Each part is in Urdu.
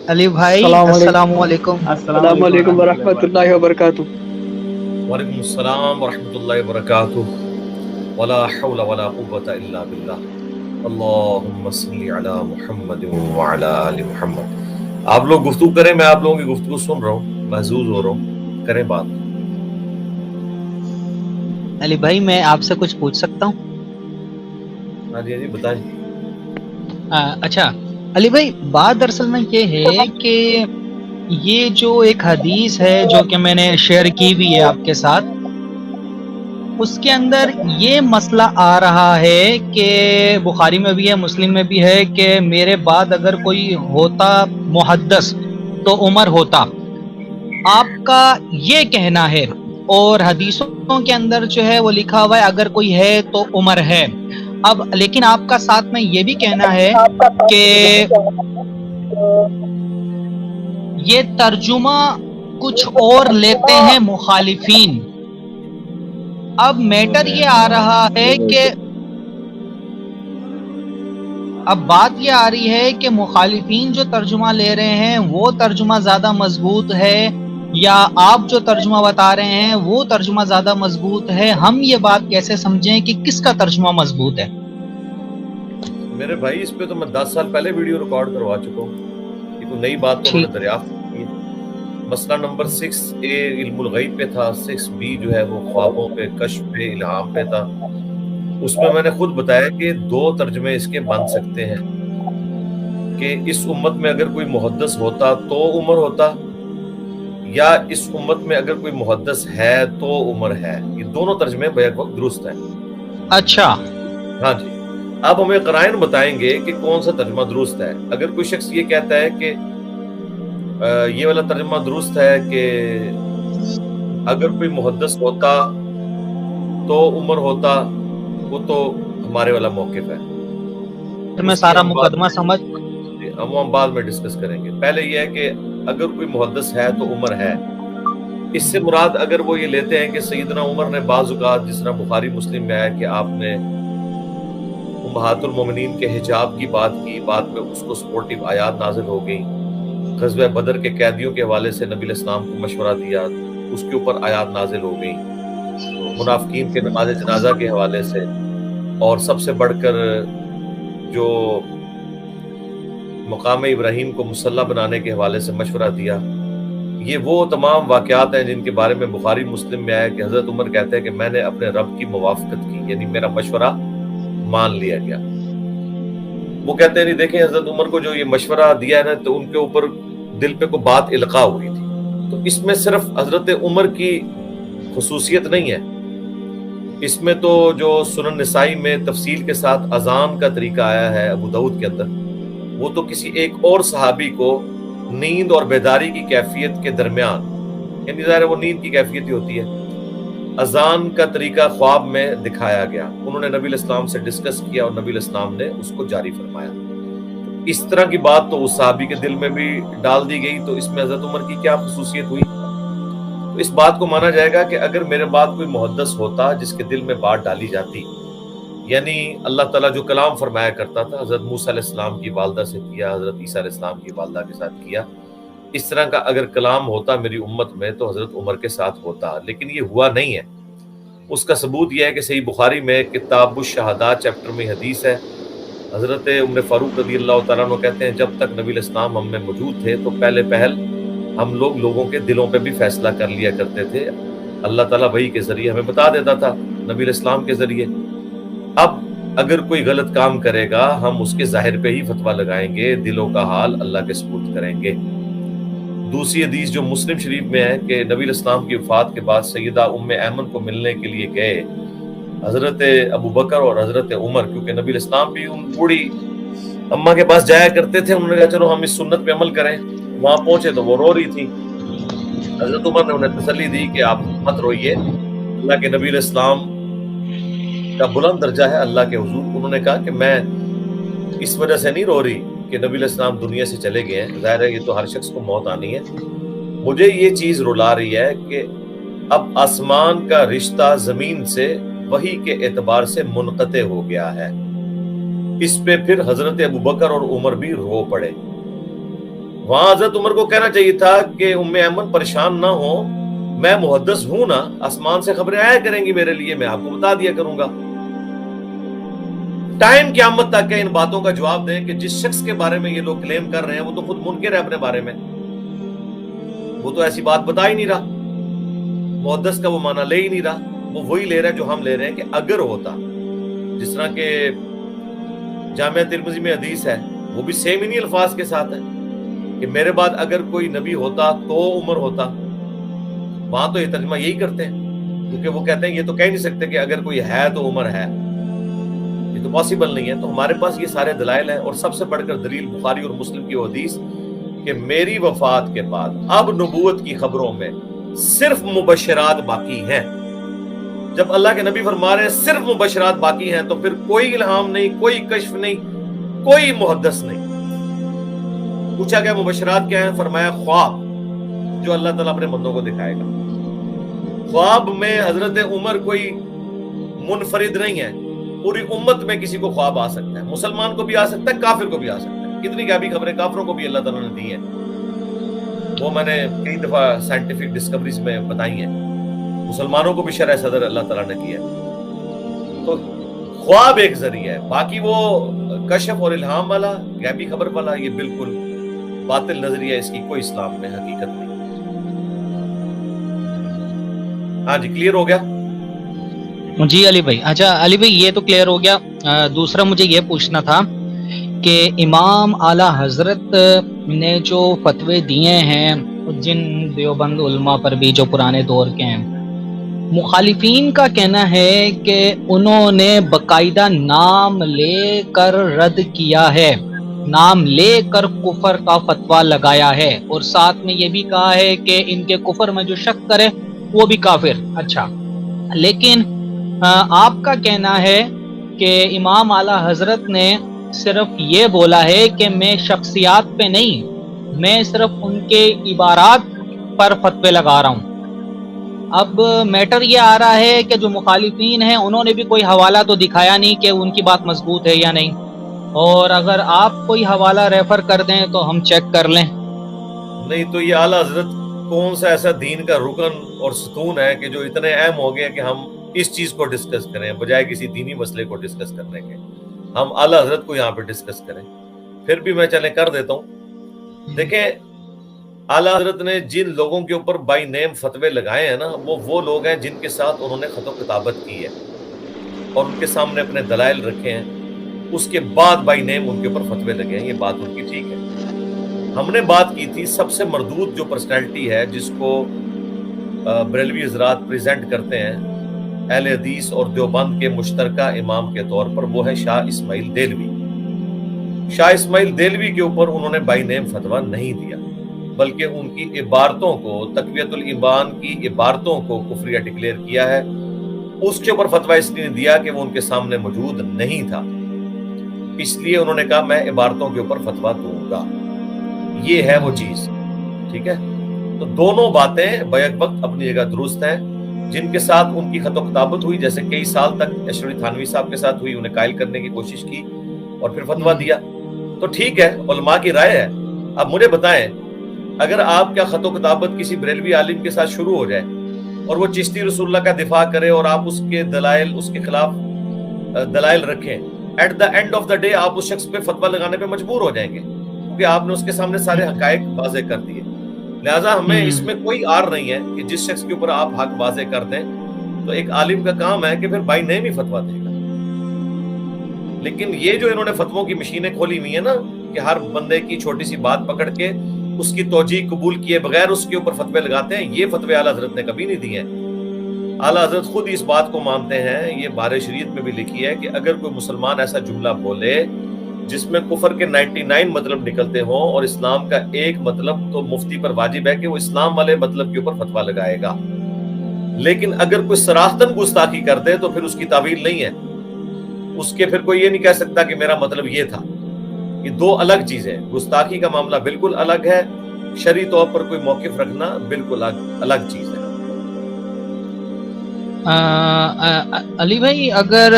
علی بھائی السلام السلام علیکم علیکم۔ السلام علیکم ورحمۃ اللہ وبرکاتہ۔ وعلیکم السلام ورحمۃ اللہ وبرکاتہ۔ ولا حول ولا قوة الا باللہ۔ اللہم صلی علی محمد وعلی آل محمد۔ آپ لوگ گفتگو کریں، میں آپ لوگوں کی گفتگو سن رہا ہوں، محظوظ ہو رہا ہوں، کریں بات۔ علی بھائی میں آپ سے کچھ پوچھ سکتا ہوں؟ ہاں جی بتائیں۔ اچھا علی بھائی، بات دراصل میں یہ ہے کہ یہ جو ایک حدیث ہے جو کہ میں نے شیئر کی بھی ہے آپ کے ساتھ، اس کے اندر یہ مسئلہ آ رہا ہے کہ بخاری میں بھی ہے، مسلم میں بھی ہے، کہ میرے بعد اگر کوئی ہوتا محدث تو عمر ہوتا۔ آپ کا یہ کہنا ہے، اور حدیثوں کے اندر جو ہے وہ لکھا ہوا ہے اگر کوئی ہے تو عمر ہے۔ اب لیکن آپ کا ساتھ میں یہ بھی کہنا ہے کہ یہ ترجمہ کچھ اور لیتے ہیں مخالفین۔ اب میٹر یہ آ رہا ہے کہ اب بات یہ آ رہی ہے کہ مخالفین جو ترجمہ لے رہے ہیں وہ ترجمہ زیادہ مضبوط ہے، یا آپ جو ترجمہ بتا رہے ہیں وہ ترجمہ زیادہ مضبوط ہے؟ ہم یہ بات کیسے سمجھیں کہ کس کا ترجمہ مضبوط ہے؟ میرے بھائی اس پہ تو میں 10 سال پہلے ویڈیو ریکارڈ کروا چکا ہوں، یہ کوئی نئی بات تو انہوں نے دریافت کی ہے۔ مسئلہ نمبر 6A علم الغیب پہ تھا، 6B جو ہے وہ خوابوں پہ، کشف پہ، الہام پہ تھا۔ اس میں میں نے خود بتایا کہ 2 ترجمے اس کے بن سکتے ہیں، کہ اس امت میں اگر کوئی محدث ہوتا تو عمر ہوتا، یا اس امت میں اگر کوئی محدث ہے تو عمر ہے۔ یہ دونوں ترجمے بیک وقت درست ہیں۔ اچھا، ہاں جی، اب ہمیں قرائن بتائیں گے کہ کون سا ترجمہ درست ہے۔ اگر کوئی شخص یہ کہتا ہے کہ یہ والا ترجمہ درست ہے کہ اگر کوئی محدث ہوتا تو عمر ہوتا، وہ تو ہمارے والا موقف ہے، میں اس کی سارا مقدمہ سمجھ ہم بعد میں ڈسکس کریں گے۔ پہلے یہ ہے کہ اگر کوئی محدث ہے تو عمر ہے، اس سے مراد اگر وہ یہ لیتے ہیں کہ سیدنا عمر نے بعض اوقات، جس طرح بخاری مسلم میں ہے کہ آپ نے امہات المومنین کے حجاب کی بات کی، بعد میں اس کو سپورٹیو آیات نازل ہو گئی، غزوہ بدر کے قیدیوں کے حوالے سے نبی علیہ السلام کو مشورہ دیا، اس کے اوپر آیات نازل ہو گئی، منافقین کے نماز جنازہ کے حوالے سے، اور سب سے بڑھ کر جو مقام ابراہیم کو مسلح بنانے کے حوالے سے مشورہ دیا۔ یہ وہ تمام واقعات ہیں جن کے بارے میں بخاری مسلم میں آیا کہ حضرت عمر کہتے ہیں کہ میں نے اپنے رب کی موافقت کی، یعنی میرا مشورہ مان لیا گیا۔ وہ کہتے ہیں نہیں، دیکھیں حضرت عمر کو جو یہ مشورہ دیا ہے نا، تو ان کے اوپر دل پہ کوئی بات القاء ہوئی تھی۔ تو اس میں صرف حضرت عمر کی خصوصیت نہیں ہے، اس میں تو جو سنن نسائی میں تفصیل کے ساتھ اذان کا طریقہ آیا ہے ابو داؤد کے اندر، وہ تو کسی ایک اور صحابی کو نیند اور بیداری کی کیفیت کے درمیان، یعنی ظاہر ہے وہ نیند کی کیفیت ہی ہوتی ہے، اذان کا طریقہ خواب میں دکھایا گیا۔ انہوں نے نبی علیہ السلام سے ڈسکس کیا اور نبی علیہ السلام نے اس کو جاری فرمایا۔ اس طرح کی بات تو اس صحابی کے دل میں بھی ڈال دی گئی، تو اس میں حضرت عمر کی کیا خصوصیت ہوئی؟ تو اس بات کو مانا جائے گا کہ اگر میرے بعد کوئی محدث ہوتا جس کے دل میں بات ڈالی جاتی، یعنی اللہ تعالیٰ جو کلام فرمایا کرتا تھا، حضرت موسیٰ علیہ السلام کی والدہ سے کیا، حضرت عیسیٰ علیہ السلام کی والدہ کے ساتھ کیا، اس طرح کا اگر کلام ہوتا میری امت میں تو حضرت عمر کے ساتھ ہوتا، لیکن یہ ہوا نہیں ہے۔ اس کا ثبوت یہ ہے کہ صحیح بخاری میں کتاب الشہادات چیپٹر میں حدیث ہے، حضرت عمر فاروق رضی اللہ تعالیٰ عنہ کہتے ہیں جب تک نبی علیہ السلام ہم میں موجود تھے تو پہلے پہل ہم لوگوں کے دلوں پہ بھی فیصلہ کر لیا کرتے تھے، اللہ تعالیٰ وحی کے ذریعے ہمیں بتا دیتا تھا، نبی علیہ السلام کے ذریعے۔ اب اگر کوئی غلط کام کرے گا ہم اس کے ظاہر پہ ہی فتویٰ لگائیں گے، دلوں کا حال اللہ کے سپرد کریں گے۔ دوسری حدیث جو مسلم شریف میں ہے کہ نبی علیہ السلام کی وفات کے بعد سیدہ ام ایمن کو ملنے کے لیے گئے حضرت ابو بکر اور حضرت عمر، کیونکہ نبی علیہ السلام بھی ان بوڑھی اماں کے پاس جایا کرتے تھے، انہوں نے کہا چلو ہم اس سنت پہ عمل کریں۔ وہاں پہنچے تو وہ رو رہی تھی، حضرت عمر نے انہیں تسلی دی کہ آپ مت روئیے، اللہ کے نبی علیہ السلام کا بلند درجہ ہے اللہ کے حضور۔ انہوں نے کہا کہ میں اس وجہ سے نہیں رو رہی کہ نبی علیہ السلام دنیا سے چلے گئے ہیں، ظاہر ہے یہ تو ہر شخص کو موت آنی ہے، مجھے یہ چیز رلا رہی ہے کہ اب آسمان کا رشتہ زمین سے وحی کے اعتبار سے منقطع ہو گیا ہے۔ اس پہ پھر حضرت ابو بکر اور عمر بھی رو پڑے۔ وہاں حضرت عمر کو کہنا چاہیے تھا کہ ام ایمن پریشان نہ ہو، میں محدث ہوں نا، آسمان سے خبریں آیا کریں گی میرے لیے، میں آپ کو بتا دیا کروں گا۔ ٹائم قیامت تک ہے ان باتوں کا جواب دیں کہ جس شخص کے بارے میں یہ لوگ کلیم کر رہے ہیں وہ تو خود منکر ہے اپنے بارے میں، وہ تو ایسی بات بتا ہی نہیں رہا، محدث کا وہ معنی لے ہی نہیں رہا، وہ وہی لے رہا ہے جو ہم لے رہے ہیں کہ اگر ہوتا، جس طرح کہ جامعہ ترمذی میں حدیث ہے، وہ بھی سیم انہی الفاظ کے ساتھ ہے کہ میرے بعد اگر کوئی نبی ہوتا تو عمر ہوتا۔ وہاں تو یہ ترجمہ یہی کرتے ہیں، کیونکہ وہ کہتے ہیں یہ تو کہہ نہیں سکتے کہ اگر کوئی ہے تو عمر ہے، یہ تو پاسبل نہیں ہے۔ تو ہمارے پاس یہ سارے دلائل ہیں، اور سب سے بڑھ کر دلیل بخاری اور مسلم کی وہ حدیث کہ میری وفات کے بعد اب نبوت کی خبروں میں صرف مبشرات باقی ہیں۔ جب اللہ کے نبی فرما رہے ہیں صرف مبشرات باقی ہیں، تو پھر کوئی الہام نہیں، کوئی کشف نہیں، کوئی محدث نہیں۔ پوچھا گیا مبشرات کیا ہیں؟ فرمایا خواب جو اللہ تعالیٰ اپنے بندوں کو دکھائے گا۔ خواب میں حضرت عمر کوئی منفرد نہیں ہے، پوری امت میں کسی کو خواب آ سکتا ہے، مسلمان کو بھی آ سکتا ہے، کافر کو بھی آ سکتا ہے۔ کتنی غیبی خبریں کافروں کو بھی اللہ تعالیٰ نے دی ہیں، وہ میں نے کئی دفعہ سائنٹیفک ڈسکوریز میں بتائی ہیں، مسلمانوں کو بھی شرح صدر اللہ تعالیٰ نے کیا۔ تو خواب ایک ذریعہ ہے، باقی وہ کشف اور الہام والا، غیبی خبر والا، یہ بالکل باطل نظریہ، اس کی کوئی اسلام میں حقیقت نہیں۔ ہاں جی، کلیئر ہو گیا؟ جی علی بھائی، اچھا علی بھائی یہ تو کلیئر ہو گیا۔ دوسرا مجھے یہ پوچھنا تھا کہ امام اعلیٰ حضرت نے جو فتوے دیے ہیں جن دیوبند علماء پر بھی جو پرانے دور کے ہیں، مخالفین کا کہنا ہے کہ انہوں نے باقاعدہ نام لے کر رد کیا ہے، نام لے کر کفر کا فتویٰ لگایا ہے، اور ساتھ میں یہ بھی کہا ہے کہ ان کے کفر میں جو شک کرے وہ بھی کافر۔ اچھا، لیکن آپ کا کہنا ہے کہ امام اعلیٰ حضرت نے صرف یہ بولا ہے کہ میں شخصیات پہ نہیں، میں صرف ان کے عبارات پر فتوے لگا رہا ہوں۔ اب میٹر یہ آ رہا ہے کہ جو مخالفین ہیں انہوں نے بھی کوئی حوالہ تو دکھایا نہیں کہ ان کی بات مضبوط ہے یا نہیں، اور اگر آپ کوئی حوالہ ریفر کر دیں تو ہم چیک کر لیں۔ نہیں تو یہ اعلیٰ حضرت کون سا ایسا دین کا رکن اور ستون ہے کہ جو اتنے اہم ہو گئے کہ ہم اس چیز کو ڈسکس کریں بجائے کسی دینی مسئلے کو ڈسکس کرنے کے، ہم اعلیٰ حضرت کو یہاں پہ ڈسکس کریں؟ پھر بھی میں چلیں کر دیتا ہوں۔ دیکھیں، اعلیٰ حضرت نے جن لوگوں کے اوپر بائی نیم فتوے لگائے ہیں نا، وہ لوگ ہیں جن کے ساتھ انہوں نے خط و کتابت کی ہے اور ان کے سامنے اپنے دلائل رکھے ہیں، اس کے بعد بائی نیم ان کے اوپر فتوے لگے ہیں، یہ بات ان کی ٹھیک ہے۔ ہم نے بات کی تھی سب سے مردود جو پرسنالٹی ہے جس کو بریلوی حضرات پریزنٹ کرتے ہیں اہل حدیث اور دیوبند کے مشترکہ امام کے طور پر، وہ ہے شاہ اسماعیل دہلوی۔ شاہ اسماعیل دہلوی کے اوپر انہوں نے بائی نیم فتویٰ نہیں دیا، بلکہ ان کی عبارتوں کو، تقویۃ الایمان کی عبارتوں کو کفریہ ڈکلیئر کیا ہے۔ اس کے اوپر فتویٰ اس لیے دیا کہ وہ ان کے سامنے موجود نہیں تھا، اس لیے انہوں نے کہا میں عبارتوں کے اوپر فتویٰ دوں گا۔ یہ ہے وہ چیز، ٹھیک ہے؟ تو دونوں باتیں بیک وقت اپنی جگہ درست ہیں۔ جن کے ساتھ ان کی خط و کتابت ہوئی، جیسے کئی سال تک اشرف تھانوی صاحب کے ساتھ ہوئی، انہیں قائل کرنے کی کوشش کی اور پھر فتویٰ دیا، تو ٹھیک ہے، علماء کی رائے ہے۔ اب مجھے بتائیں، اگر آپ کا خط و کتابت کسی بریلوی عالم کے ساتھ شروع ہو جائے اور وہ چشتی رسول اللہ کا دفاع کرے اور آپ اس کے دلائل، اس کے خلاف دلائل رکھیں، at the end of the day آپ اس شخص پہ فتویٰ لگانے پہ مجبور ہو جائیں گے، کیونکہ آپ نے اس کے سامنے سارے حقائق واضح کر دیے۔ لہٰذا ہمیں اس میں کوئی آر نہیں ہے کہ جس شخص کے اوپر آپ حق واضح کر دیں، تو ایک عالم کا کام ہے کہ پھر بائی نیم ہی فتویٰ دے گا۔ لیکن یہ جو انہوں نے فتووں کی مشینیں کھولی ہوئی ہیں نا، کہ ہر بندے کی چھوٹی سی بات پکڑ کے اس کی توجیہ قبول کیے بغیر اس کے اوپر فتوے لگاتے ہیں، یہ فتوے اعلیٰ حضرت نے کبھی نہیں دیے ہیں۔ اعلیٰ حضرت خود اس بات کو مانتے ہیں، یہ بار شریعت میں بھی لکھی ہے کہ اگر کوئی مسلمان ایسا جملہ بولے جس میں کفر کے 99 مطلب نکلتے ہوں اور اسلام کا ایک مطلب، تو مفتی پر واجب ہے کہ وہ اسلام والے مطلب کے اوپر فتویٰ لگائے گا۔ لیکن اگر کوئی صراحتاً گستاخی کر دے تو پھر اس کی تعویل نہیں ہے، اس کے پھر کوئی یہ نہیں کہہ سکتا کہ میرا مطلب یہ تھا۔ یہ دو الگ چیزیں، گستاخی کا معاملہ بالکل الگ ہے، شرعی طور پر کوئی موقف رکھنا بالکل الگ چیز ہے۔ علی بھائی، اگر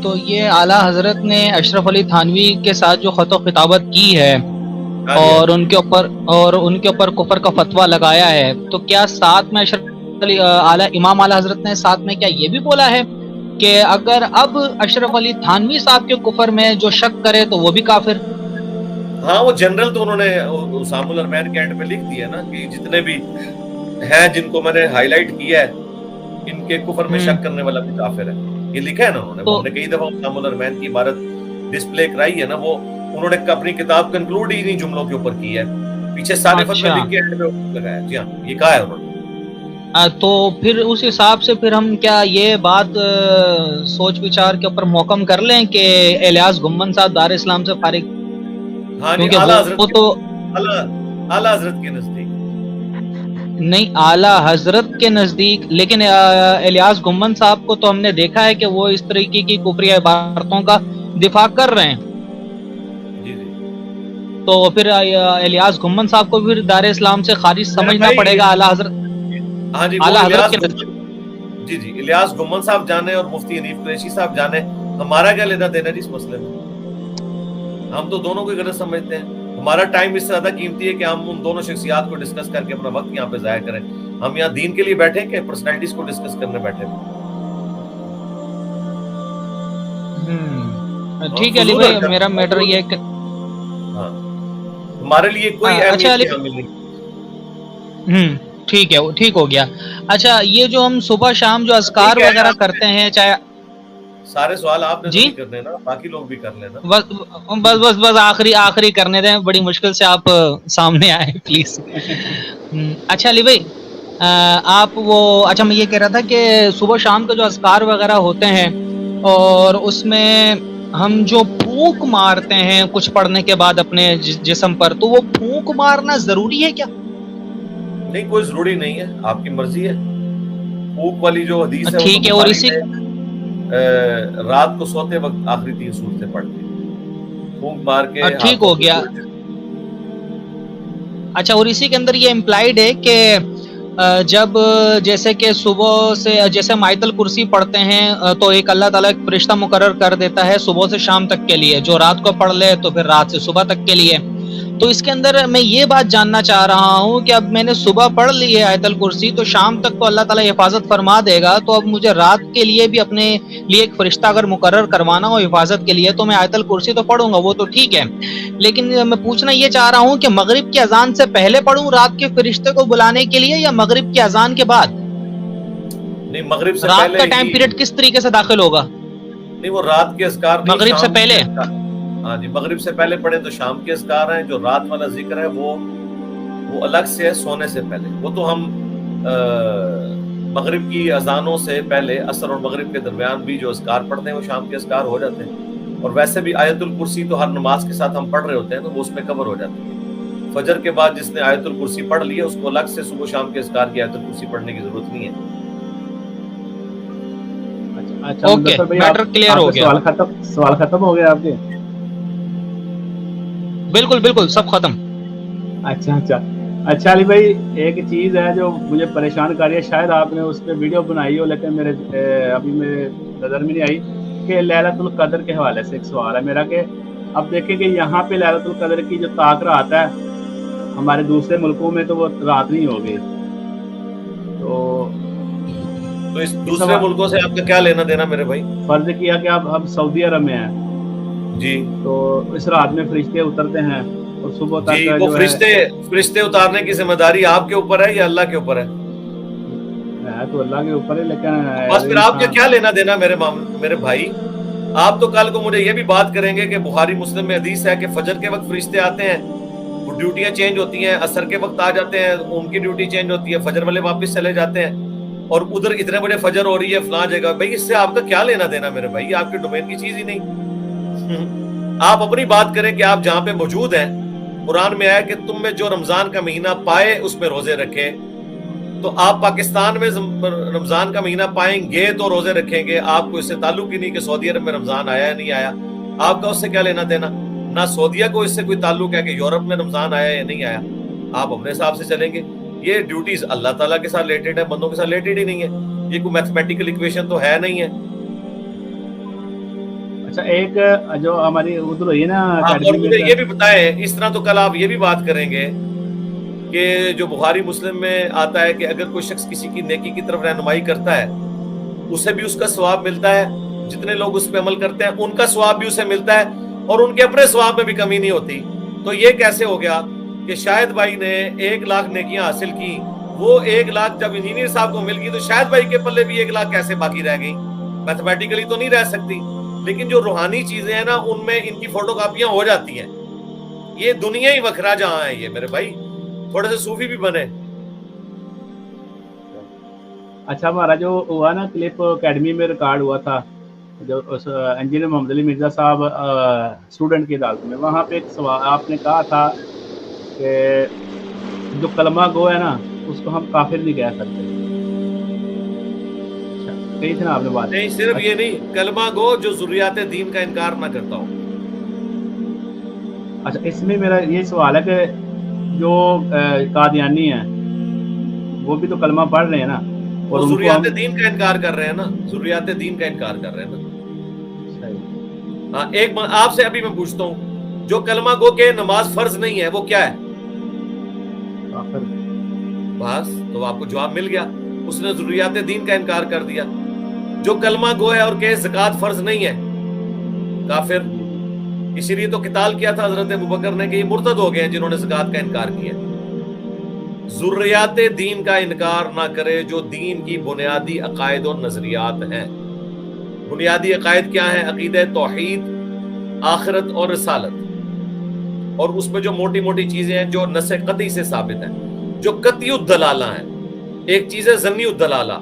تو یہ اعلیٰ حضرت نے اشرف علی تھانوی کے ساتھ جو خط و خطابت کی ہے، اور ان کے اوپر کفر کا فتویٰ لگایا ہے، تو کیا ساتھ میں امام اعلی حضرت نے ساتھ میں کیا یہ بھی بولا ہے کہ اگر اب اشرف علی تھانوی صاحب کے کفر میں جو شک کرے تو وہ بھی کافر؟ ہاں وہ جنرل تو انہوں نے اسام الارمین کے اینڈ پہ لکھ دیا نا کہ جتنے بھی ہیں جن کو میں نے ہائی لائٹ کیا ہے ان کے کفر میں شک کرنے والا بھی کافر ہے، یہ لکھا ہے نا انہوں نے۔ ہم نے کئی دفعہ اسام الارمین کی عبارت ڈسپلے کرائی ہے نا، وہ انہوں نے اپنی کتاب کنکلوڈ ہی انہیں جملوں کے اوپر کی ہے، پیچھے سارے فتوے لکھ کے اینڈ پہ لگایا۔ جی ہاں یہ کہا ہے انہوں نے۔ تو پھر اس حساب سے پھر ہم کیا یہ بات سوچ وچار کے اوپر محکم کر لیں کہ الیاس گھمن صاحب دار اسلام سے فارغ؟ ہاں جی، اعلیٰ حضرت کے نزدیک نہیں، اعلیٰ حضرت کے نزدیک، لیکن الیاس گھمن صاحب کو تو ہم نے دیکھا ہے کہ وہ اس طریقے کی کفری عبارتوں کا دفاع کر رہے ہیں۔ جی جی، تو پھر الیاس گھمن صاحب کو پھر دار اسلام سے خارج سمجھنا پڑے گا اعلیٰ حضرت؟ ہاں جی، اعلیٰ حضرت کے جی جی، الیاس گھمن صاحب جانے اور مفتی حنیف قریشی صاحب جانے، ہمارا کیا لینا دینا اس مسئلے میں؟ ہم تو دونوں کو غلط سمجھتے ہیں، ہمارا ٹائم اس سے زیادہ قیمتی ہے کہ ہم ان دونوں شخصیات کو ڈسکس کر کے اپنا وقت یہاں پہ ضائع کریں۔ ہم یہاں دین کے لیے بیٹھے کہ پرسنالٹیز کو ڈسکس کرنے بیٹھے؟ ٹھیک ہے علی بھائی، میرا میٹر یہ کہ ہمارے لیے کوئی اہمیت نہیں حامل نہیں۔ ٹھیک ہے، ٹھیک ہو گیا۔ اچھا، یہ جو ہم صبح شام جو اذکار وغیرہ کرتے ہیں، چاہے سارے سوال آپ نے نہیں کرنے نا، باقی لوگ بھی کر لینا۔ بس آخری کرنے دیں، بڑی مشکل سے آپ سامنے آئے، پلیز۔ اچھا علی بھائی، اچھا میں یہ کہہ رہا تھا کہ صبح شام کے جو اذکار وغیرہ ہوتے ہیں اور اس میں ہم جو پھونک مارتے ہیں کچھ پڑھنے کے بعد اپنے جسم پر، تو وہ پھونک مارنا ضروری ہے کیا؟ نہیں، کوئی ضروری نہیں ہے، آپ کی مرضی ہے۔ پھونک والی جو حدیث ہے ٹھیک ہے، اور اسی رات کو سوتے وقت آخری 3 سورتیں پڑھتے پھونک مار کے۔ ٹھیک ہو گیا۔ اچھا، اور اسی کے اندر یہ امپلائیڈ ہے کہ جب جیسے کہ صبح سے جیسے آیت الکرسی پڑھتے ہیں تو ایک اللہ تعالیٰ ایک فرشتہ مقرر کر دیتا ہے صبح سے شام تک کے لیے، جو رات کو پڑھ لے تو پھر رات سے صبح تک کے لیے۔ تو اس کے اندر میں یہ بات جاننا چاہ رہا ہوں کہ اب میں نے صبح پڑھ لی ہے آیت الکرسی، تو شام تک تو اللہ تعالیٰ حفاظت فرما دے گا، تو اب مجھے رات کے لیے بھی اپنے لیے ایک فرشتہ اگر مقرر کروانا ہو حفاظت کے لیے تو میں آیت الکرسی تو پڑھوں گا، وہ تو ٹھیک ہے، لیکن میں پوچھنا یہ چاہ رہا ہوں کہ مغرب کی اذان سے پہلے پڑھوں رات کے فرشتے کو بلانے کے لیے یا مغرب کی اذان کے بعد؟ نہیں، مغرب سے رات کا ٹائم پیریڈ کس طریقے سے داخل ہوگا؟ نہیں، وہ رات کے اذکار نہیں، مغرب سے پہلے۔ ہاں جی، مغرب سے پہلے پڑھے تو شام کے اذکار ہیں، جو رات والا ذکر ہے وہ الگ سے ہے سونے سے پہلے۔ وہ تو ہم مغرب کی اذانوں سے پہلے عصر اور مغرب کے درمیان بھی جو اذکار پڑھتے ہیں وہ شام کے اذکار ہو جاتے ہیں، اور ویسے بھی آیت الکرسی تو ہر نماز کے ساتھ ہم پڑھ رہے ہوتے ہیں تو وہ اس میں کور ہو جاتی ہے۔ فجر کے بعد جس نے آیت الکرسی پڑھ لی ہے اس کو الگ سے صبح شام کے اذکار کی آیت الکرسی پڑھنے کی ضرورت نہیں ہے۔ اوکے، میٹر کلیئر ہو گیا۔ سوال ختم ہو گیا آپ کے؟ بالکل سب ختم۔ اچھا علی بھائی، ایک چیز ہے جو مجھے پریشان کر رہی ہے، شاید آپ نے اس پہ ویڈیو بنائی ہو لیکن ابھی میرے نظر میں نہیں آئی، کہ لیلۃ القدر کے حوالے سے ایک سوال ہے میرا کہ اب دیکھیں کہ یہاں پہ لیلۃ القدر کی جو طاق رات ہے، ہمارے دوسرے ملکوں میں تو وہ رات نہیں ہوگی، تو اس دوسرے ملکوں سے آپ کا کیا لینا دینا میرے بھائی؟ فرض کیا کہ اب ہم سعودی عرب میں ہیں جی، تو اس رات میں فرشتے اترتے ہیں اور صبح تک جی، وہ فرشتے اتارنے کی ذمہ داری آپ کے اوپر ہے یا اللہ کے اوپر ہے؟ تو اللہ کے اوپر ہے، لیکن بس پھر آپ کا کیا لینا دینا میرے بھائی؟ آپ تو کل کو مجھے یہ بھی بات کریں گے کہ بخاری مسلم میں حدیث ہے کہ فجر کے وقت فرشتے آتے ہیں، وہ ڈیوٹیاں چینج ہوتی ہیں، عصر کے وقت آ جاتے ہیں، ان کی ڈیوٹی چینج ہوتی ہے، فجر والے واپس چلے جاتے ہیں، اور ادھر اتنے بجے فجر ہو رہی ہے فلاں جگہ۔ بھائی اس سے آپ کا کیا لینا دینا میرے بھائی؟ آپ کے ڈومین کی چیز ہی نہیں۔ آپ اپنی بات کریں کہ آپ جہاں پہ موجود ہیں، قرآن میں آیا کہ تم میں جو رمضان کا مہینہ پائے اس میں روزے رکھے، تو آپ پاکستان میں رمضان کا مہینہ پائیں گے تو روزے رکھیں گے، آپ کو اس سے تعلق ہی نہیں کہ سعودی عرب میں رمضان آیا یا نہیں آیا، آپ کا اس سے کیا لینا دینا؟ نہ سعودیہ کو اس سے کوئی تعلق ہے کہ یورپ میں رمضان آیا یا نہیں آیا، آپ اپنے حساب سے چلیں گے۔ یہ ڈیوٹیز اللہ تعالیٰ کے ساتھ ریلیٹڈ ہے، بندوں کے ساتھ ریلیٹڈ ہی نہیں ہے، یہ کوئی میتھمیٹیکل ایکویشن تو ہے نہیں ہے۔ اچھا ایک جو ہماری ادھر ہوئی ہے نا اور اکیڈمی مجھے میں، یہ بھی بتائیں، اس طرح تو کل آپ یہ بھی بات کریں گے کہ جو بخاری مسلم میں آتا ہے کہ اگر کوئی شخص کسی کی نیکی کی طرف رہنمائی کرتا ہے اسے بھی اس کا ثواب ملتا ہے، جتنے لوگ اس پہ عمل کرتے ہیں ان کا ثواب بھی اسے ملتا ہے، اور ان کے اپنے ثواب میں بھی کمی نہیں ہوتی. تو یہ کیسے ہو گیا کہ شاہد بھائی نے 1,00,000 نیکیاں حاصل کی، وہ 1,00,000 جب انجینئر صاحب کو مل گئی تو شاہد بھائی کے پلے بھی 1,00,000 کیسے باقی رہ گئی؟ میتھمیٹیکلی تو نہیں رہ سکتی. لیکن جو روحانی چیزیں ہیں نا ان میں ان کی فوٹو کاپیاں ہو جاتی ہیں. یہ دنیا ہی وکھرا جہاں ہے یہ میرے بھائی، تھوڑے سے صوفی بھی بنے. اچھا ہمارا جو ہوا نا کلپ اکیڈمی میں ریکارڈ ہوا تھا، جو انجینئر محمد علی مرزا صاحب اسٹوڈنٹ کی عدالت میں، وہاں پہ ایک سوال آپ نے کہا تھا کہ جو کلمہ گو ہے نا اس کو ہم کافر نہیں کہہ سکتے. اچھا کہی تھی نا آپ نے بات؟ نہیں صرف یہ نہیں، کلمہ گو جو ذریات دین کا انکار نہ کرتا ہو. اچھا اس میں میرا یہ سوال ہے کہ جو قادیانی ہیں وہ بھی تو کلمہ پڑھ رہے ہیں نا، اور وہ ان کو ذریات ہم دین کا انکار کر رہے ہیں نا، ذریات دین کا انکار کر رہے ہیں نا. صحیح. ہاں ایک آپ سے ابھی میں پوچھتا ہوں، جو کلمہ گو کہ نماز فرض نہیں ہے وہ کیا ہے؟ کافر. بس تو آپ کو جواب مل گیا، اس نے ذریات دین کا انکار کر دیا. جو کلمہ گو ہے اور کہ زکوٰۃ فرض نہیں ہے کافر. اسی لیے تو قتال کیا تھا حضرت ابوبکر نے کہ یہ مرتد ہو گئے ہیں جنہوں نے زکوٰۃ کا انکار کیا. ذریات دین کا انکار نہ کرے جو دین کی بنیادی عقائد و نظریات ہیں. بنیادی عقائد کیا ہیں؟ عقیدہ توحید، آخرت اور رسالت، اور اس میں جو موٹی موٹی چیزیں ہیں جو نص قطعی سے ثابت ہیں، جو قطعی الدلالہ ہیں. ایک چیز ہے ظنی الدلالہ،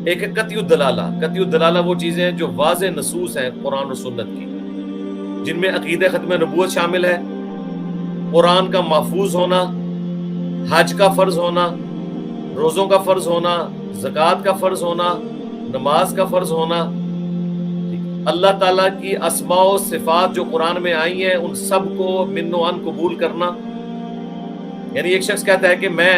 ایک ہے قطعی الدلالہ. قطعی الدلالہ وہ چیزیں ہیں جو واضح نصوص ہیں قرآن و سنت کی، جن میں عقیدہ ختم نبوت شامل ہے، قرآن کا محفوظ ہونا، حج کا فرض ہونا، روزوں کا فرض ہونا، زکوٰۃ کا فرض ہونا، نماز کا فرض ہونا، اللہ تعالیٰ کی اسماء و صفات جو قرآن میں آئی ہیں ان سب کو من و عن قبول کرنا. یعنی ایک شخص کہتا ہے کہ میں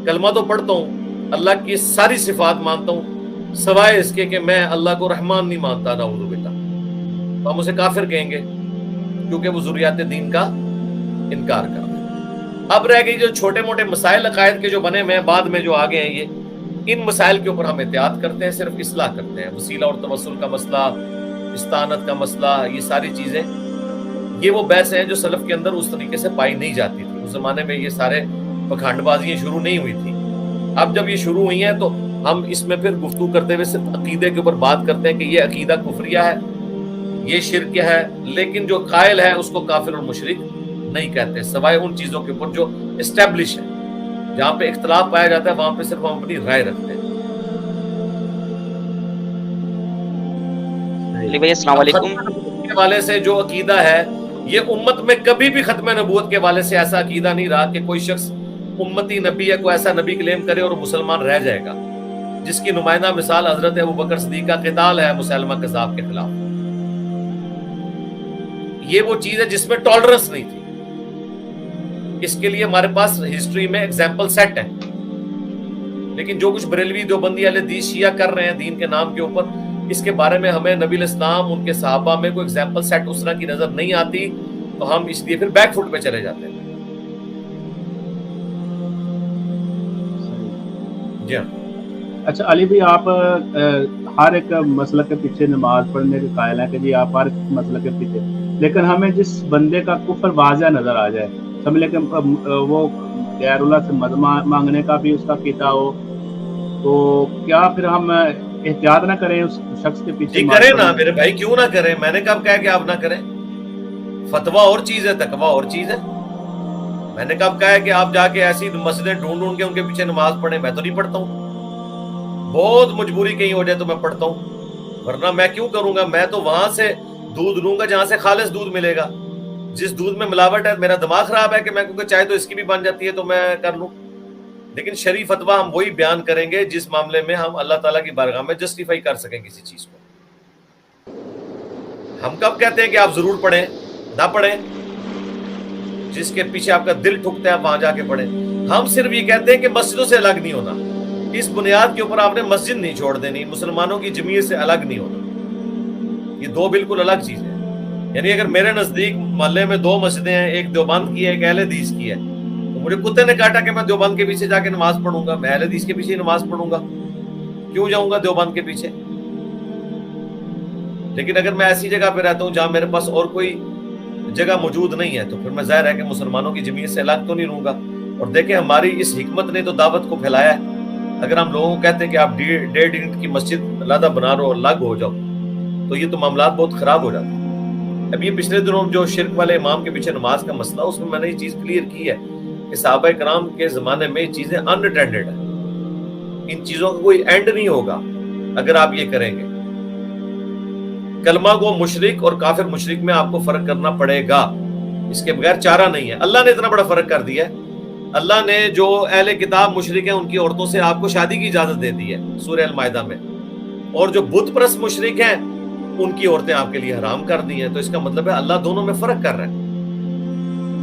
کلمہ تو پڑھتا ہوں، اللہ کی ساری صفات مانتا ہوں سوائے اس کے کہ میں اللہ کو رحمان نہیں مانتا، نعوذ باللہ، تو ہم اسے کافر کہیں گے کیونکہ وہ ذریات دین کا انکار کر رہا ہے. اب رہ گئی جو چھوٹے موٹے مسائل عقائد کے جو بنے ہوئے ہیں بعد میں جو آگے ہیں، یہ ان مسائل کے اوپر ہم احتیاط کرتے ہیں، صرف اصلاح کرتے ہیں. وسیلہ اور توسل کا مسئلہ، استعانت کا مسئلہ، یہ ساری چیزیں، یہ وہ بحث ہیں جو سلف کے اندر اس طریقے سے پائی نہیں جاتی تھی. اس زمانے میں یہ سارے پکھانڈ بازیاں شروع نہیں ہوئی تھی. اب جب یہ شروع ہوئی ہیں تو ہم اس میں پھر گفتگو کرتے ہوئے صرف عقیدے کے اوپر بات کرتے ہیں کہ یہ عقیدہ کفریہ ہے، یہ شرک ہے، لیکن جو قائل ہے اس کو کافر اور مشرک نہیں کہتے، سوائے ان چیزوں کے اوپر جو اسٹیبلش ہے. جہاں پہ اختلاف پایا جاتا ہے وہاں پہ صرف ہم اپنی رائے رکھتے ہیں. علی بھائی السلام علیکم. ختم نبوت کے حوالے سے جو عقیدہ ہے، یہ امت میں کبھی بھی ختم نبوت کے حوالے سے ایسا عقیدہ نہیں رہا کہ کوئی شخص امتی نبی یا کوئی ایسا نبی کلیم کرے اور مسلمان رہ جائے گا، جس کی نمائندہ مثال حضرت ابوبکر صدیق کا قتال ہے مسیلمہ کذاب کے خلاف. یہ وہ چیز ہے جس میں ٹالرنس نہیں تھی. اس کے لیے ہمارے پاس ہسٹری میں ایگزامپل سیٹ ہے. لیکن جو کچھ بریلوی دیوبندی اہل حدیث شیعہ کر رہے ہیں دین کے نام کے اوپر، اس کے بارے میں ہمیں نبی الاسلام ان کے صحابہ میں کوئی ایگزامپل سیٹ اس طرح کی نظر نہیں آتی، تو ہم اس لیے پھر بیک فٹ پہ چلے جاتے ہیں. جی ہاں. اچھا علی بھائی، آپ ہر ایک مسئلہ کے پیچھے نماز پڑھنے کے قائل ہیں کہ جی آپ ہر ایک مسئلہ کے پیچھے، لیکن ہمیں جس بندے کا کفر واضح نظر آ جائے، سمجھ لیں کہ وہ غیر اللہ سے مدد مانگنے کا بھی اس کا عقیدہ ہو، تو کیا پھر ہم احتیاط نہ کریں اس شخص کے پیچھے؟ جی کریں نا میرے بھائی، کیوں نہ کریں؟ میں نے کب کہا کہ آپ نہ کریں؟ فتویٰ اور چیز ہے، تقویٰ اور چیز ہے. میں نے کب کہا ہے کہ آپ جا کے ایسی مسجدیں ڈھونڈ کے ان کے پیچھے نماز پڑھیں؟ میں تو نہیں پڑھتا ہوں. بہت مجبوری کہیں ہو جائے تو میں پڑھتا ہوں، ورنہ میں کیوں کروں گا؟ میں تو وہاں سے دودھ لوں گا جہاں سے خالص دودھ ملے گا. جس دودھ میں ملاوٹ ہے، میرا دماغ خراب ہے کہ میں کیونکہ چاہے تو اس کی بھی بن جاتی ہے تو میں کر لوں. لیکن شرعی فتویٰ ہم وہی بیان کریں گے جس معاملے میں ہم اللہ تعالیٰ کی بارگاہ میں جسٹیفائی کر سکیں کسی چیز کو. ہم کب کہتے ہیں کہ آپ ضرور پڑھیں؟ نہ پڑھیں. جس کے پیچھے آپ کا دل ٹھکتا ہے وہاں جا کے پڑھیں. ہم صرف یہ کہتے ہیں کہ مسجدوں سے الگ نہیں ہونا. اس بنیاد کے اوپر آپ نے مسجد نہیں چھوڑ دینی، مسلمانوں کی جمعیت سے الگ نہیں ہونا. یہ دو بالکل الگ چیز یعنی اگر میرے نزدیک محلے میں 2 مسجدیں ہیں، ایک دیوبند کی ہے ایک اہل حدیث کی ہے، تو مجھے کتے نے کاٹا کہ میں دیوبند کے پیچھے جا کے نماز پڑھوں گا، میں اہل حدیث کے پیچھے نماز پڑھوں گا، کیوں جاؤں گا دیوبند کے پیچھے؟ لیکن اگر میں ایسی جگہ پہ رہتا ہوں جہاں میرے پاس اور کوئی جگہ موجود نہیں ہے، تو پھر میں ظاہر ہے کہ مسلمانوں کی جمعیت سے الگ تو نہیں رہوں گا۔ اور دیکھیں ہماری اس حکمت نے تو دعوت کو پھیلایا ہے۔ اگر ہم لوگوں کو کہتے ہیں کہ آپ 1.5 یونٹ کی مسجد علیحدہ بنا رہو، الگ ہو جاؤ، تو یہ تو معاملات بہت خراب ہو جاتے ہیں۔ اب یہ پچھلے دنوں جو شرک والے امام کے پیچھے نماز کا مسئلہ، اس میں میں نے یہ چیز کلیئر کی ہے کہ صحابہ کرام کے زمانے میں یہ چیزیں ان اٹینڈڈ ہیں، ان چیزوں کا کوئی اینڈ نہیں ہوگا اگر آپ یہ کریں گے۔ کلمہ گو مشرک اور کافر مشرک میں آپ کو فرق کرنا پڑے گا، اس کے بغیر چارہ نہیں ہے۔ اللہ نے اتنا بڑا فرق کر دیا ہے، اللہ نے جو اہل کتاب مشرک ہیں ان کی عورتوں سے آپ کو شادی کی اجازت دے دی ہے سورہ المائدہ میں، اور جو بت پرست مشرک ہیں ان کی عورتیں آپ کے لیے حرام کر دی ہیں۔ تو اس کا مطلب ہے اللہ دونوں میں فرق کر رہا ہے۔